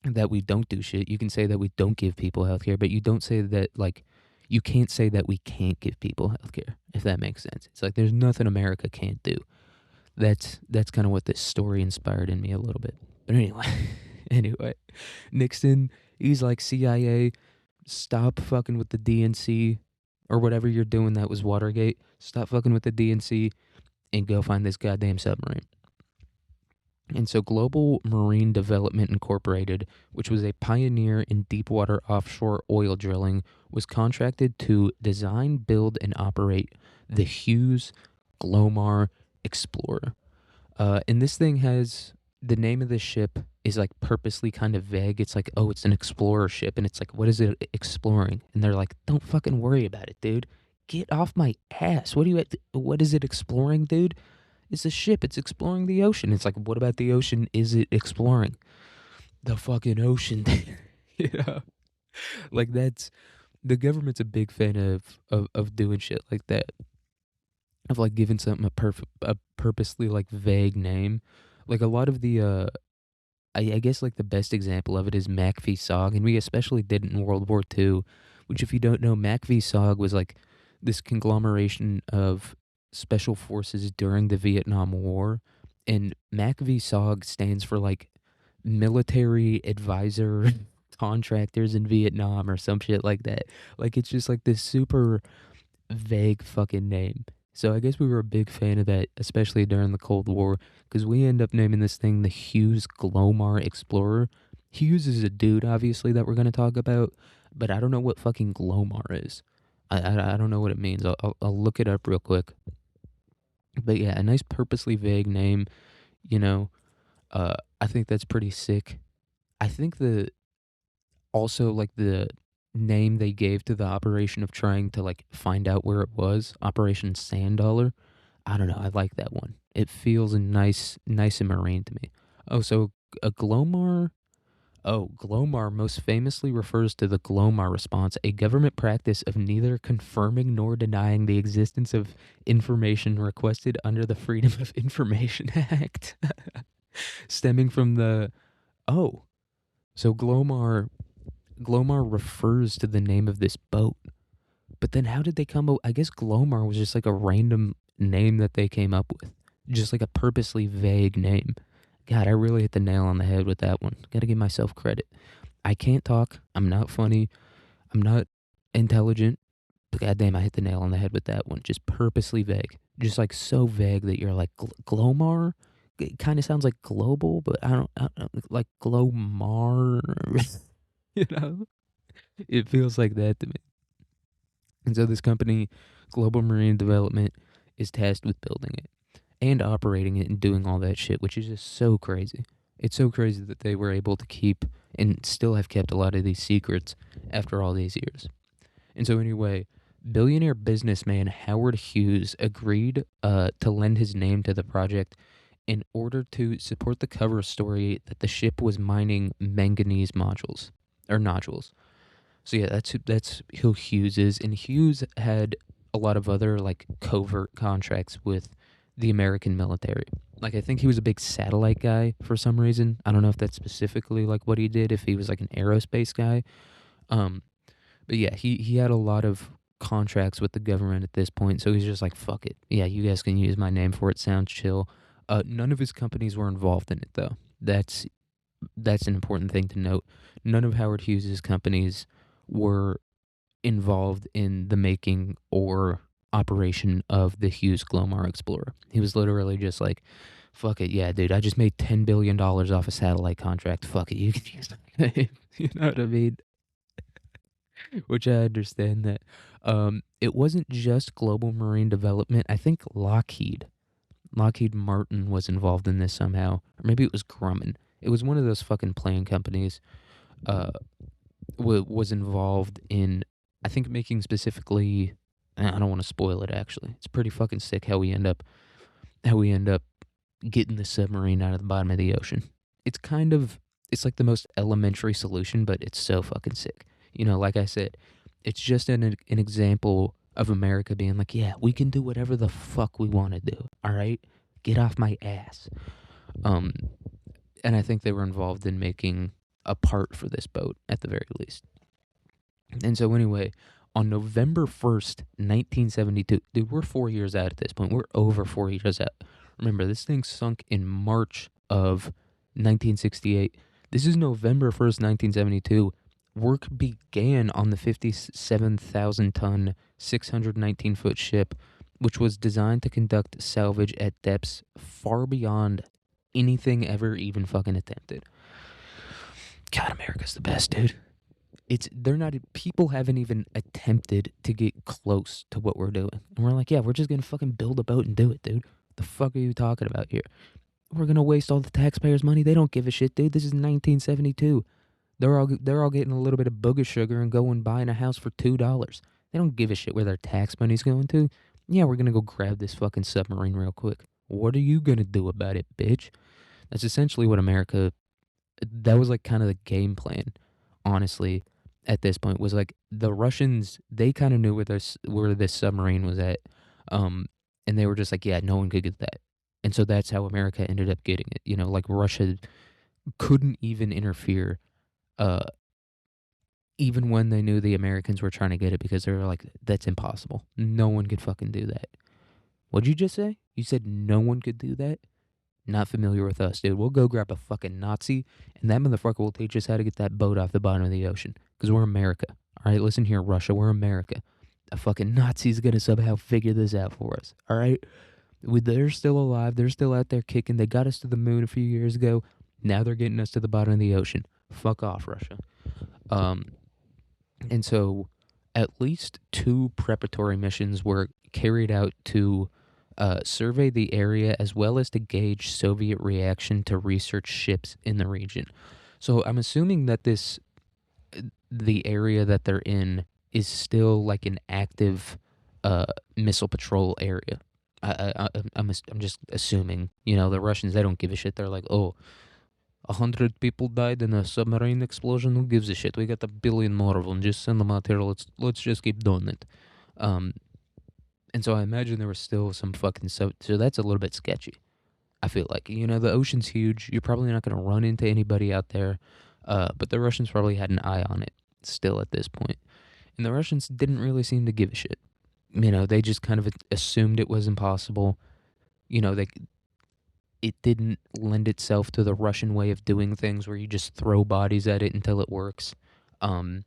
that we don't do shit. You can say that we don't give people healthcare, but you don't say that like you can't say that we can't give people healthcare, if that makes sense. It's like there's nothing America can't do. That's kind of what this story inspired in me a little bit. But anyway, anyway, Nixon, he's like CIA, stop fucking with the DNC or whatever you're doing that was Watergate. Stop fucking with the DNC and go find this goddamn submarine. And so Global Marine Development Incorporated, which was a pioneer in deepwater offshore oil drilling, was contracted to design, build, and operate the Hughes Glomar Explorer. And this thing has the name of the ship is like purposely kind of vague. It's like, oh, it's an explorer ship. And it's like, what is it exploring? And they're like, don't fucking worry about it, dude. Get off my ass. What is it exploring, dude? It's a ship. It's exploring the ocean. It's like, what about the ocean? Is it exploring the fucking ocean? You know, like that's the government's a big fan of doing shit like that. Of like giving something a purposely like vague name. Like a lot of the I guess like the best example of it is Mac v Sog, and we especially did it in World War II, which if you don't know, Mac v Sog was like this conglomeration of special forces during the Vietnam War, and Mac v Sog stands for like military advisor contractors in Vietnam or some shit like that. Like it's just like this super vague fucking name. So I guess we were a big fan of that, especially during the Cold War, because we end up naming this thing the Hughes Glomar Explorer. Hughes is a dude, obviously, that we're going to talk about, but I don't know what fucking Glomar is. I don't know what it means. I'll look it up real quick. But yeah, a nice purposely vague name, you know. I think that's pretty sick. I think also like the name they gave to the operation of trying to like find out where it was, Operation Sand Dollar. I don't know. I like that one. It feels nice and marine to me. Oh, so a Glomar. Oh, Glomar most famously refers to the Glomar response, a government practice of neither confirming nor denying the existence of information requested under the Freedom of Information Act, stemming from the. Oh, so Glomar refers to the name of this boat. But then how did they come up? I guess Glomar was just like a random name that they came up with. Just like a purposely vague name. God, I really hit the nail on the head with that one. Gotta give myself credit. I can't talk. I'm not funny. I'm not intelligent. But goddamn, I hit the nail on the head with that one. Just purposely vague. Just like so vague that you're like, Glomar? It kind of sounds like global, but I don't like Glomar. You know? It feels like that to me. And so this company, Global Marine Development, is tasked with building it and operating it and doing all that shit, which is just so crazy. It's so crazy that they were able to keep and still have kept a lot of these secrets after all these years. And so anyway, billionaire businessman Howard Hughes agreed to lend his name to the project in order to support the cover story that the ship was mining manganese nodules. So yeah, that's who Hughes is, and Hughes had a lot of other like covert contracts with the American military. Like I think he was a big satellite guy for some reason. I don't know if that's specifically like what he did, if he was like an aerospace guy. Um, but yeah, he had a lot of contracts with the government at this point, so he's just like, fuck it. Yeah, you guys can use my name for it. Sounds chill. None of his companies were involved in it though. That's an important thing to note. None of Howard Hughes's companies were involved in the making or operation of the Hughes Glomar Explorer. He was literally just like, fuck it, yeah, dude, I just made $10 billion off a satellite contract. Fuck it, you can use my name. You know what I mean? Which I understand that. It wasn't just Global Marine Development. I think Lockheed Martin was involved in this somehow. Or maybe it was Grumman. It was one of those fucking plane companies. Uh, was involved in, I think, making specifically. I don't want to spoil it. Actually, it's pretty fucking sick how we end up getting the submarine out of the bottom of the ocean. It's kind of it's like the most elementary solution, but it's so fucking sick. Like I said, it's just an example of America being like, yeah, we can do whatever the fuck we want to do. All right, get off my ass. Um, and I think they were involved in making a part for this boat at the very least. And so anyway, on November 1st, 1972, dude, we're 4 years out at this point. We're over 4 years out. Remember, this thing sunk in March of 1968. This is November 1st, 1972. Work began on the 57,000-ton, 619-foot ship, which was designed to conduct salvage at depths far beyond anything ever even fucking attempted. God, America's the best, dude. They're not, people haven't even attempted to get close to what we're doing. And we're like, yeah, we're just gonna fucking build a boat and do it, dude. The fuck are you talking about here? We're gonna waste all the taxpayers' money. They don't give a shit, dude. This is 1972. They're all getting a little bit of booger sugar and going buying a house for $2. They don't give a shit where their tax money's going to. Yeah, we're gonna go grab this fucking submarine real quick. What are you gonna do about it, bitch? That's essentially what America. That was like kind of the game plan, honestly. At this point, was like the Russians. They kind of knew where this submarine was at, and they were just like, yeah, no one could get that, and so that's how America ended up getting it. Like Russia couldn't even interfere, uh, even when they knew the Americans were trying to get it because they were like, that's impossible. No one could fucking do that. What'd you just say? You said no one could do that? Not familiar with us, dude. We'll go grab a fucking Nazi, and that motherfucker will teach us how to get that boat off the bottom of the ocean. Because we're America. All right, listen here, Russia. We're America. A fucking Nazi's gonna somehow figure this out for us. All right? They're still alive. They're still out there kicking. They got us to the moon a few years ago. Now they're getting us to the bottom of the ocean. Fuck off, Russia. And so at least 2 preparatory missions were carried out to survey the area as well as to gauge Soviet reaction to research ships in the region. So I'm assuming that the area that they're in is still like an active missile patrol area. I'm just assuming. The Russians, they don't give a shit. They're like, oh, 100 people died in a submarine explosion. Who gives a shit? We got 1 billion more of them. Just send them out here. Let's just keep doing it. And so I imagine there was still some fucking so that's a little bit sketchy. I feel like the ocean's huge. You're probably not gonna run into anybody out there, but the Russians probably had an eye on it still at this point, and the Russians didn't really seem to give a shit. They just kind of assumed it was impossible. It didn't lend itself to the Russian way of doing things, where you just throw bodies at it until it works. And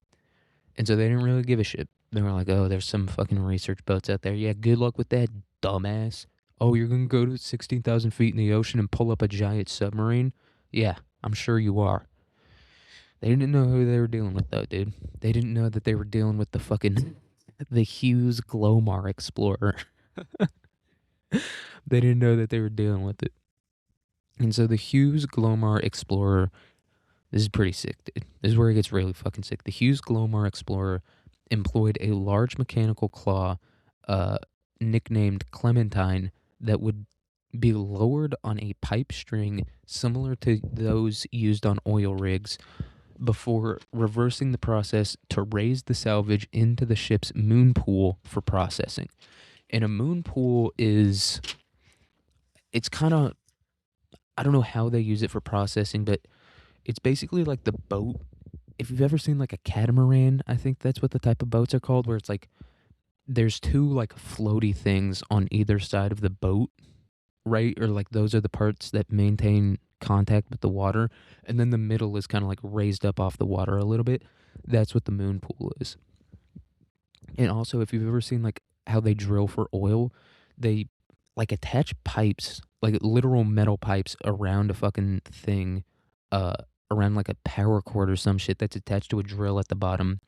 so they didn't really give a shit. They were like, oh, there's some fucking research boats out there. Yeah, good luck with that, dumbass. Oh, you're going to go to 16,000 feet in the ocean and pull up a giant submarine? Yeah, I'm sure you are. They didn't know who they were dealing with, though, dude. They didn't know that they were dealing with the Hughes Glomar Explorer. They didn't know that they were dealing with it. And so the Hughes Glomar Explorer, this is pretty sick, dude. This is where it gets really fucking sick. The Hughes Glomar Explorer employed a large mechanical claw, nicknamed Clementine, that would be lowered on a pipe string similar to those used on oil rigs before reversing the process to raise the salvage into the ship's moon pool for processing. And a moon pool it's kind of, I don't know how they use it for processing, but it's basically like the boat. If you've ever seen like a catamaran, I think that's what the type of boats are called, where it's like there's 2 like floaty things on either side of the boat, right? Or like those are the parts that maintain contact with the water, and then the middle is kind of like raised up off the water a little bit. That's what the moon pool is. And also, if you've ever seen like how they drill for oil, they like attach pipes, like literal metal pipes around a fucking thing, around like a power cord or some shit that's attached to a drill at the bottom.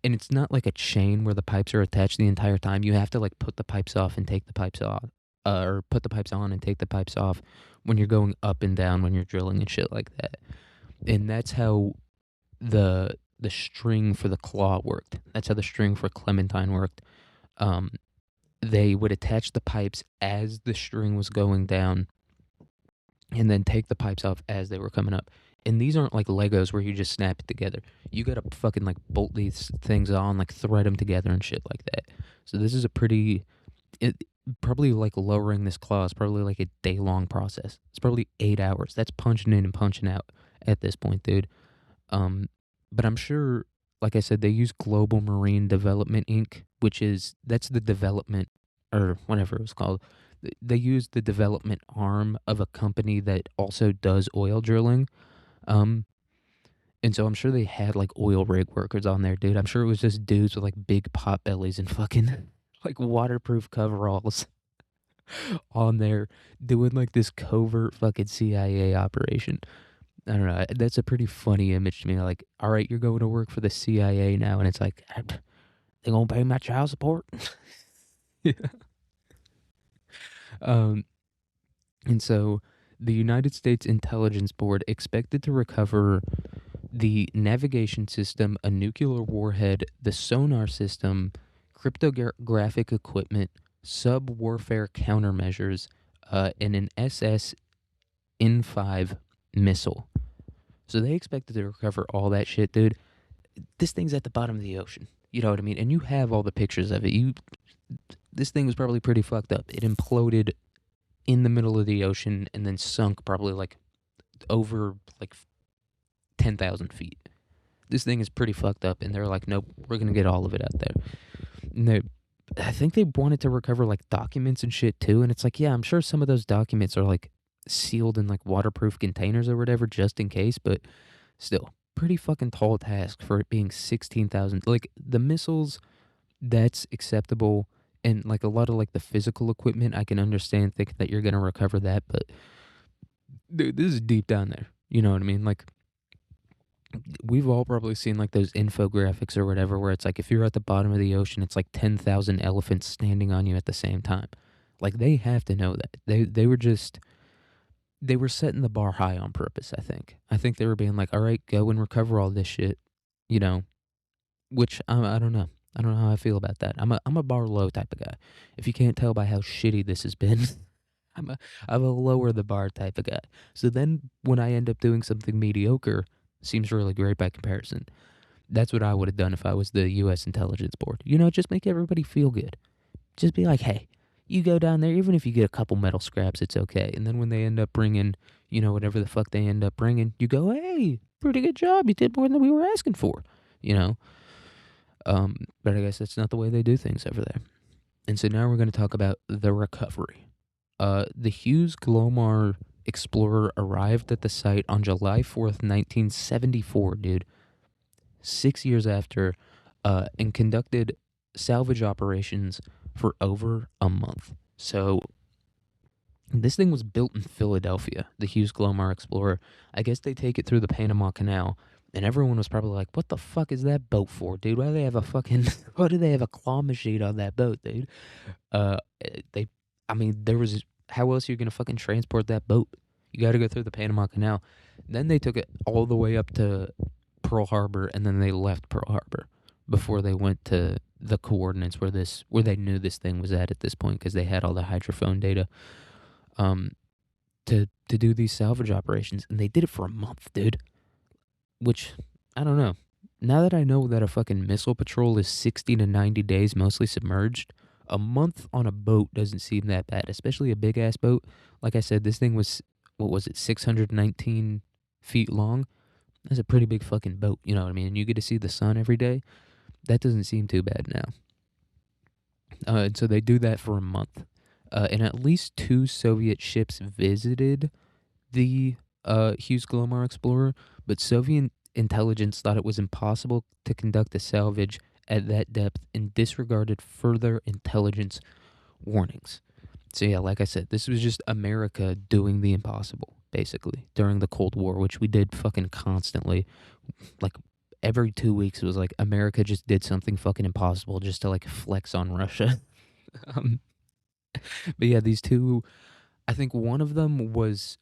And it's not like a chain where the pipes are attached the entire time. You have to like put the pipes off and take the pipes off, or put the pipes on and take the pipes off when you're going up and down when you're drilling and shit like that. And that's how the the string for the claw worked. That's how the string for Clementine worked. Um, they would attach the pipes as the string was going down and then take the pipes off as they were coming up. And these aren't like Legos where you just snap it together. You gotta fucking like bolt these things on, like thread them together and shit like that. So this is a pretty, it, probably like lowering this claw is probably like a day long process. It's probably 8 hours. That's punching in and punching out at this point, dude. Um, but I'm sure, like I said, they use Global Marine Development Inc., which is that's the development or whatever it was called. They use the development arm of a company that also does oil drilling. Um, and so I'm sure they had like oil rig workers on there, dude. I'm sure it was just dudes with like big pot bellies and fucking like waterproof coveralls on there doing like this covert fucking CIA operation. I don't know. That's a pretty funny image to me. Like, all right, you're going to work for the CIA now, and it's like, they gonna pay my child support. Yeah. Um, and so the United States Intelligence Board expected to recover the navigation system, a nuclear warhead, the sonar system, cryptographic equipment, sub warfare countermeasures, and an SS N5 missile. So they expected to recover all that shit, dude. This thing's at the bottom of the ocean. You know what I mean? And you have all the pictures of it. This thing was probably pretty fucked up. It imploded in the middle of the ocean and then sunk probably like over like 10,000 feet. This thing is pretty fucked up, and they're like, nope, we're gonna get all of it out there. And I think they wanted to recover like documents and shit too. And it's like, yeah, I'm sure some of those documents are like sealed in like waterproof containers or whatever, just in case. But still, pretty fucking tall task for it being 16,000. Like the missiles, that's acceptable. And like a lot of like the physical equipment, I can understand thinking that you're gonna recover that, but dude, this is deep down there. You know what I mean? Like we've all probably seen like those infographics or whatever where it's like if you're at the bottom of the ocean, it's like 10,000 elephants standing on you at the same time. Like they have to know that. They were setting the bar high on purpose, I think. I think they were being like, "All right, go and recover all this shit." You know, which I don't know. I don't know how I feel about that. I'm a bar low type of guy. If you can't tell by how shitty this has been, I'm a lower the bar type of guy. So then when I end up doing something mediocre, seems really great by comparison. That's what I would have done if I was the U.S. Intelligence Board. You know, just make everybody feel good. Just be like, hey, you go down there, even if you get a couple metal scraps, it's okay. And then when they end up bringing, you know, whatever the fuck they end up bringing, you go, hey, pretty good job. You did more than we were asking for, you know? But I guess that's not the way they do things over there. And so now we're going to talk about the recovery. The Hughes Glomar Explorer arrived at the site on July 4th, 1974, dude. 6 years after, and conducted salvage operations for over a month. So this thing was built in Philadelphia, the Hughes Glomar Explorer. I guess they take it through the Panama Canal, and everyone was probably like, what the fuck is that boat for, dude? Why do they have a fucking, why do they have a claw machine on that boat, dude? Uh, they, I mean, there was, how else are you going to fucking transport that boat? You got to go through the Panama Canal. Then they took it all the way up to Pearl Harbor, and then they left Pearl Harbor before they went to the coordinates where they knew this thing was at this point because they had all the hydrophone data um to do these salvage operations, and they did it for a month, dude. Which I don't know. Now that I know that a fucking missile patrol is 60 to 90 days mostly submerged, a month on a boat doesn't seem that bad, especially a big ass boat. Like I said, this thing was, what was it, 619 feet long? That's a pretty big fucking boat, you know what I mean? And you get to see the sun every day. That doesn't seem too bad now. And so they do that for a month. And at least two Soviet ships visited the Hughes Glomar Explorer, but Soviet intelligence thought it was impossible to conduct a salvage at that depth and disregarded further intelligence warnings. So yeah, like I said, this was just America doing the impossible, basically, during the Cold War, which we did fucking constantly. Like every 2 weeks, it was like America just did something fucking impossible just to like flex on Russia. um, but yeah, these two, I think one of them was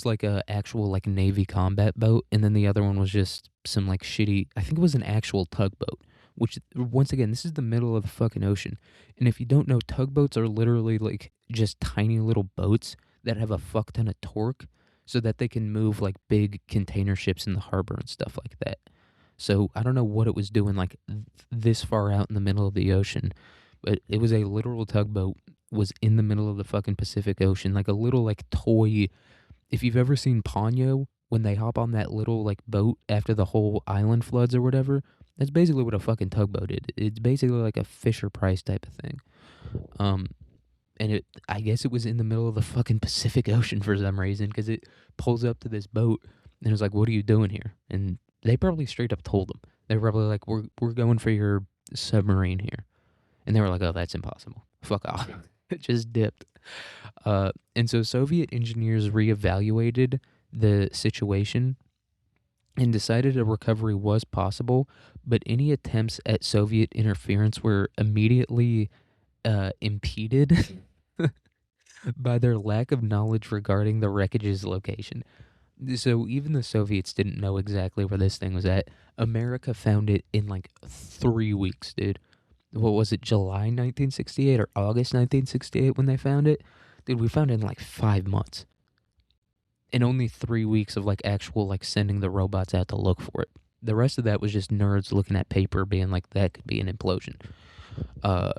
like a actual like Navy combat boat, and then the other one was just some like shitty. I think it was an actual tugboat. Which once again, this is the middle of the fucking ocean, and if you don't know, tugboats are literally like just tiny little boats that have a fuck ton of torque, so that they can move like big container ships in the harbor and stuff like that. So I don't know what it was doing like this far out in the middle of the ocean, but it was a literal tugboat was in the middle of the fucking Pacific Ocean, like a little like toy. If you've ever seen Ponyo when they hop on that little like boat after the whole island floods or whatever, that's basically what a fucking tugboat is. It's basically like a Fisher Price type of thing. Um, and I guess it was in the middle of the fucking Pacific Ocean for some reason because it pulls up to this boat and it was like, "What are you doing here?" And they probably straight up told them. They were probably like, "We're going for your submarine here," and they were like, "Oh, that's impossible. Fuck off." It just dipped. And so Soviet engineers reevaluated the situation and decided a recovery was possible, but any attempts at Soviet interference were immediately impeded by their lack of knowledge regarding the wreckage's location. So even the Soviets didn't know exactly where this thing was at. America found it in like 3 weeks, dude. What was it, July 1968 or August 1968 when they found it? Dude, we found it in like 5 months. And only 3 weeks of like actual like sending the robots out to look for it. The rest of that was just nerds looking at paper being like, that could be an implosion. Uh,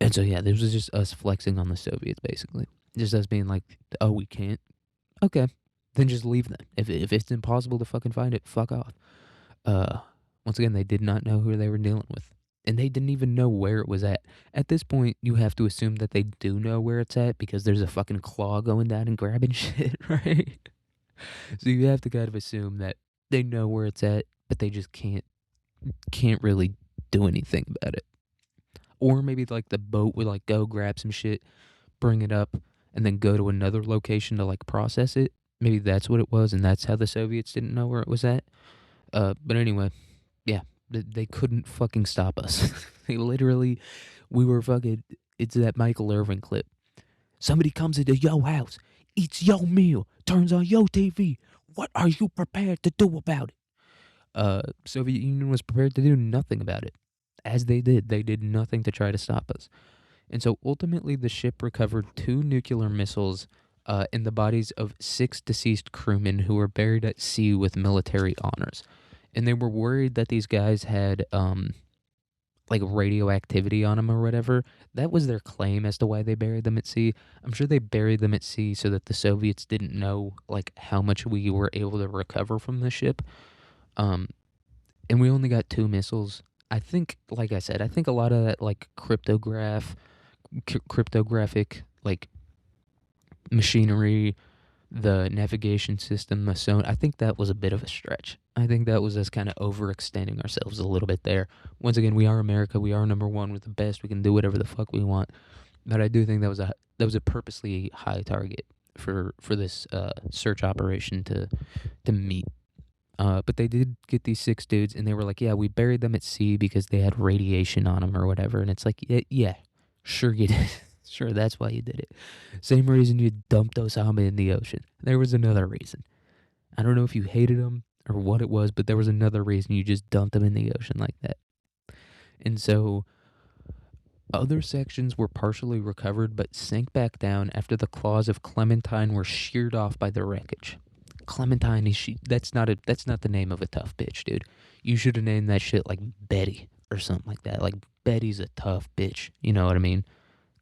and so, yeah, this was just us flexing on the Soviets, basically. Just us being like, oh, we can't? Okay. Then just leave them. If it's impossible to fucking find it, fuck off. Uh, Once again, they did not know who they were dealing with. And they didn't even know where it was at. At this point, you have to assume that they do know where it's at because there's a fucking claw going down and grabbing shit, right? So you have to kind of assume that they know where it's at, but they just can't really do anything about it. Or maybe like the boat would like go grab some shit, bring it up, and then go to another location to like process it. Maybe that's what it was, and that's how the Soviets didn't know where it was at. But anyway, yeah, they couldn't fucking stop us. They literally, we were fucking. It's that Michael Irvin clip. Somebody comes into your house, eats your meal, turns on your TV. What are you prepared to do about it? Soviet Union was prepared to do nothing about it. As they did nothing to try to stop us. And so ultimately, the ship recovered 2 nuclear missiles in the bodies of 6 deceased crewmen who were buried at sea with military honors. And they were worried that these guys had like radioactivity on them or whatever. That was their claim as to why they buried them at sea. I'm sure they buried them at sea so that the Soviets didn't know like how much we were able to recover from the ship. Um, and we only got 2 missiles. I think, like I said, I think a lot of that like cryptographic like machinery, the navigation system, the sonar, I think that was a bit of a stretch. I think that was us kind of overextending ourselves a little bit there. Once again, we are America. We are number one. We're the best. We can do whatever the fuck we want. But I do think that was a purposely high target for this search operation to meet. But they did get these 6 dudes, and they were like, "Yeah, we buried them at sea because they had radiation on them or whatever." And it's like, yeah, sure you did. Sure, that's why you did it. Same reason you dumped Osama in the ocean. There was another reason. I don't know if you hated him or what it was, but there was another reason you just dumped him in the ocean like that. And so other sections were partially recovered but sank back down after the claws of Clementine were sheared off by the wreckage. Clementine is that's not the name of a tough bitch, dude. You should have named that shit like Betty or something like that. Like Betty's a tough bitch, you know what I mean?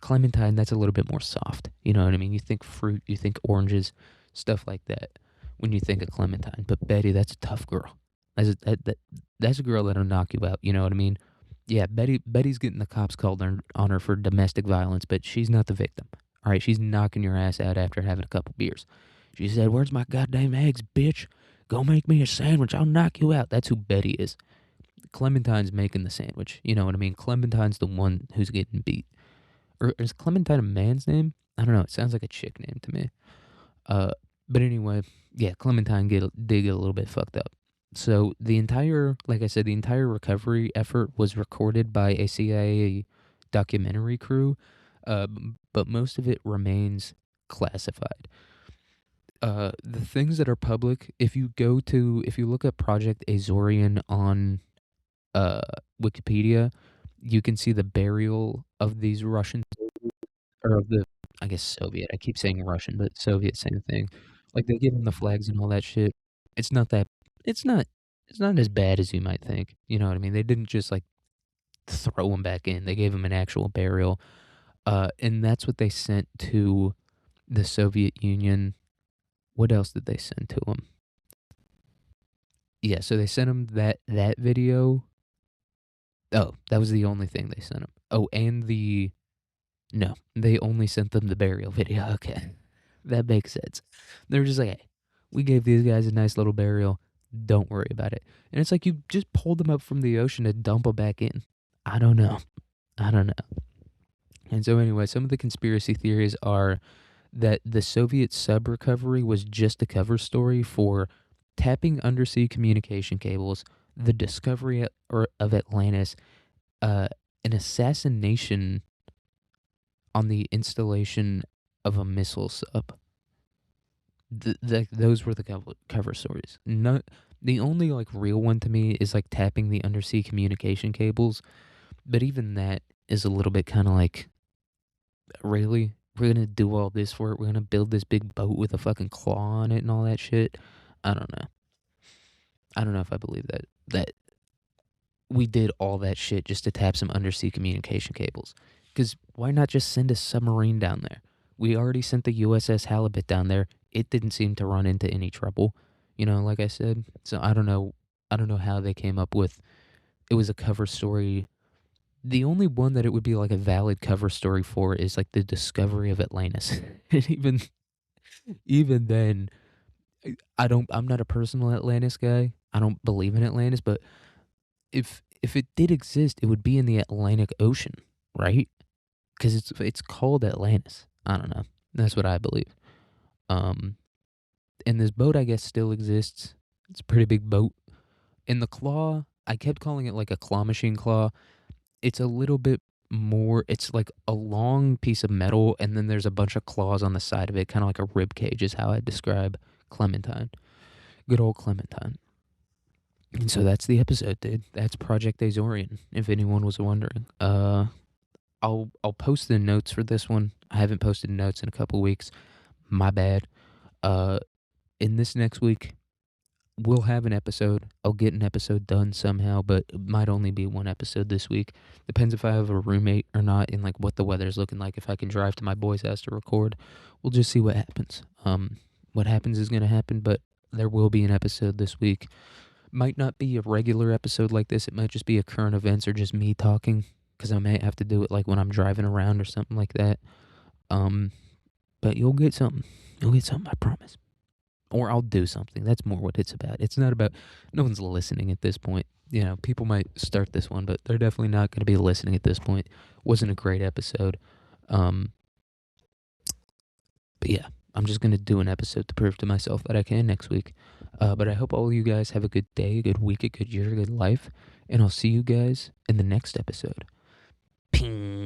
Clementine, that's a little bit more soft. You know what I mean? You think fruit, you think oranges, stuff like that when you think of Clementine. But Betty, that's a tough girl. That's a girl that'll knock you out. You know what I mean? Yeah, Betty's getting the cops called on her for domestic violence, but she's not the victim. All right, she's knocking your ass out after having a couple beers. She said, "Where's my goddamn eggs, bitch? Go make me a sandwich. I'll knock you out." That's who Betty is. Clementine's making the sandwich. You know what I mean? Clementine's the one who's getting beat. Or is Clementine a man's name? I don't know. It sounds like a chick name to me. Uh, but anyway, yeah, Clementine did get a little bit fucked up. So like I said, the entire recovery effort was recorded by a CIA documentary crew, but most of it remains classified. The things that are public, if you look at Project Azorian on uh Wikipedia, you can see the burial of these Russian or of the I guess Soviet. I keep saying Russian, but Soviet, same thing. Like they give them the flags and all that shit. It's not that. It's not. It's not as bad as you might think. You know what I mean? They didn't just like throw them back in. They gave them an actual burial. And that's what they sent to the Soviet Union. What else did they send to them? Yeah, so they sent them that video. Oh, that was the only thing they sent them. Oh, and the no, they only sent them the burial video. Okay, that makes sense. They were just like, hey, we gave these guys a nice little burial. Don't worry about it. And it's like you just pulled them up from the ocean and dump them back in. I don't know. I don't know. And so anyway, some of the conspiracy theories are that the Soviet sub recovery was just a cover story for tapping undersea communication cables, the discovery of Atlantis, uh, an assassination on the installation of a missile sub. Those were the cover stories. No, the only like real one to me is like tapping the undersea communication cables, but even that is a little bit kind of like, really? We're gonna do all this for it? We're gonna build this big boat with a fucking claw on it and all that shit? I don't know. I don't know if I believe that we did all that shit just to tap some undersea communication cables. Because why not just send a submarine down there? We already sent the USS Halibut down there. It didn't seem to run into any trouble. Like I said. So I don't know. I don't know how they came up with it was a cover story. The only one that it would be like a valid cover story for is like the discovery of Atlantis. And even then, I'm not a personal Atlantis guy. I don't believe in Atlantis, but if it did exist, it would be in the Atlantic Ocean, right? Because it's called Atlantis. I don't know. That's what I believe. Um, and this boat, I guess, still exists. It's a pretty big boat. And the claw, I kept calling it like a claw machine claw. It's a little bit more. It's like a long piece of metal, and then there's a bunch of claws on the side of it, kind of like a rib cage, is how I describe Clementine. Good old Clementine. And so that's the episode, dude. That's Project Azorian, if anyone was wondering. I'll post the notes for this one. I haven't posted notes in a couple weeks. My bad. Uh, in this next week, we'll have an episode. I'll get an episode done somehow, but it might only be one episode this week. Depends if I have a roommate or not, and like what the weather's looking like. If I can drive to my boy's house to record, we'll just see what happens. What happens is gonna happen, but there will be an episode this week. Might not be a regular episode like this. It might just be a current events or just me talking, because I might have to do it like when I'm driving around or something like that. Um, but you'll get something. You'll get something, I promise. Or I'll do something. That's more what it's about. It's not about, no one's listening at this point. People might start this one, but they're definitely not going to be listening at this point. Wasn't a great episode. Um, but yeah, I'm just going to do an episode to prove to myself that I can next week. But I hope all you guys have a good day, a good week, a good year, a good life. And I'll see you guys in the next episode. Ping.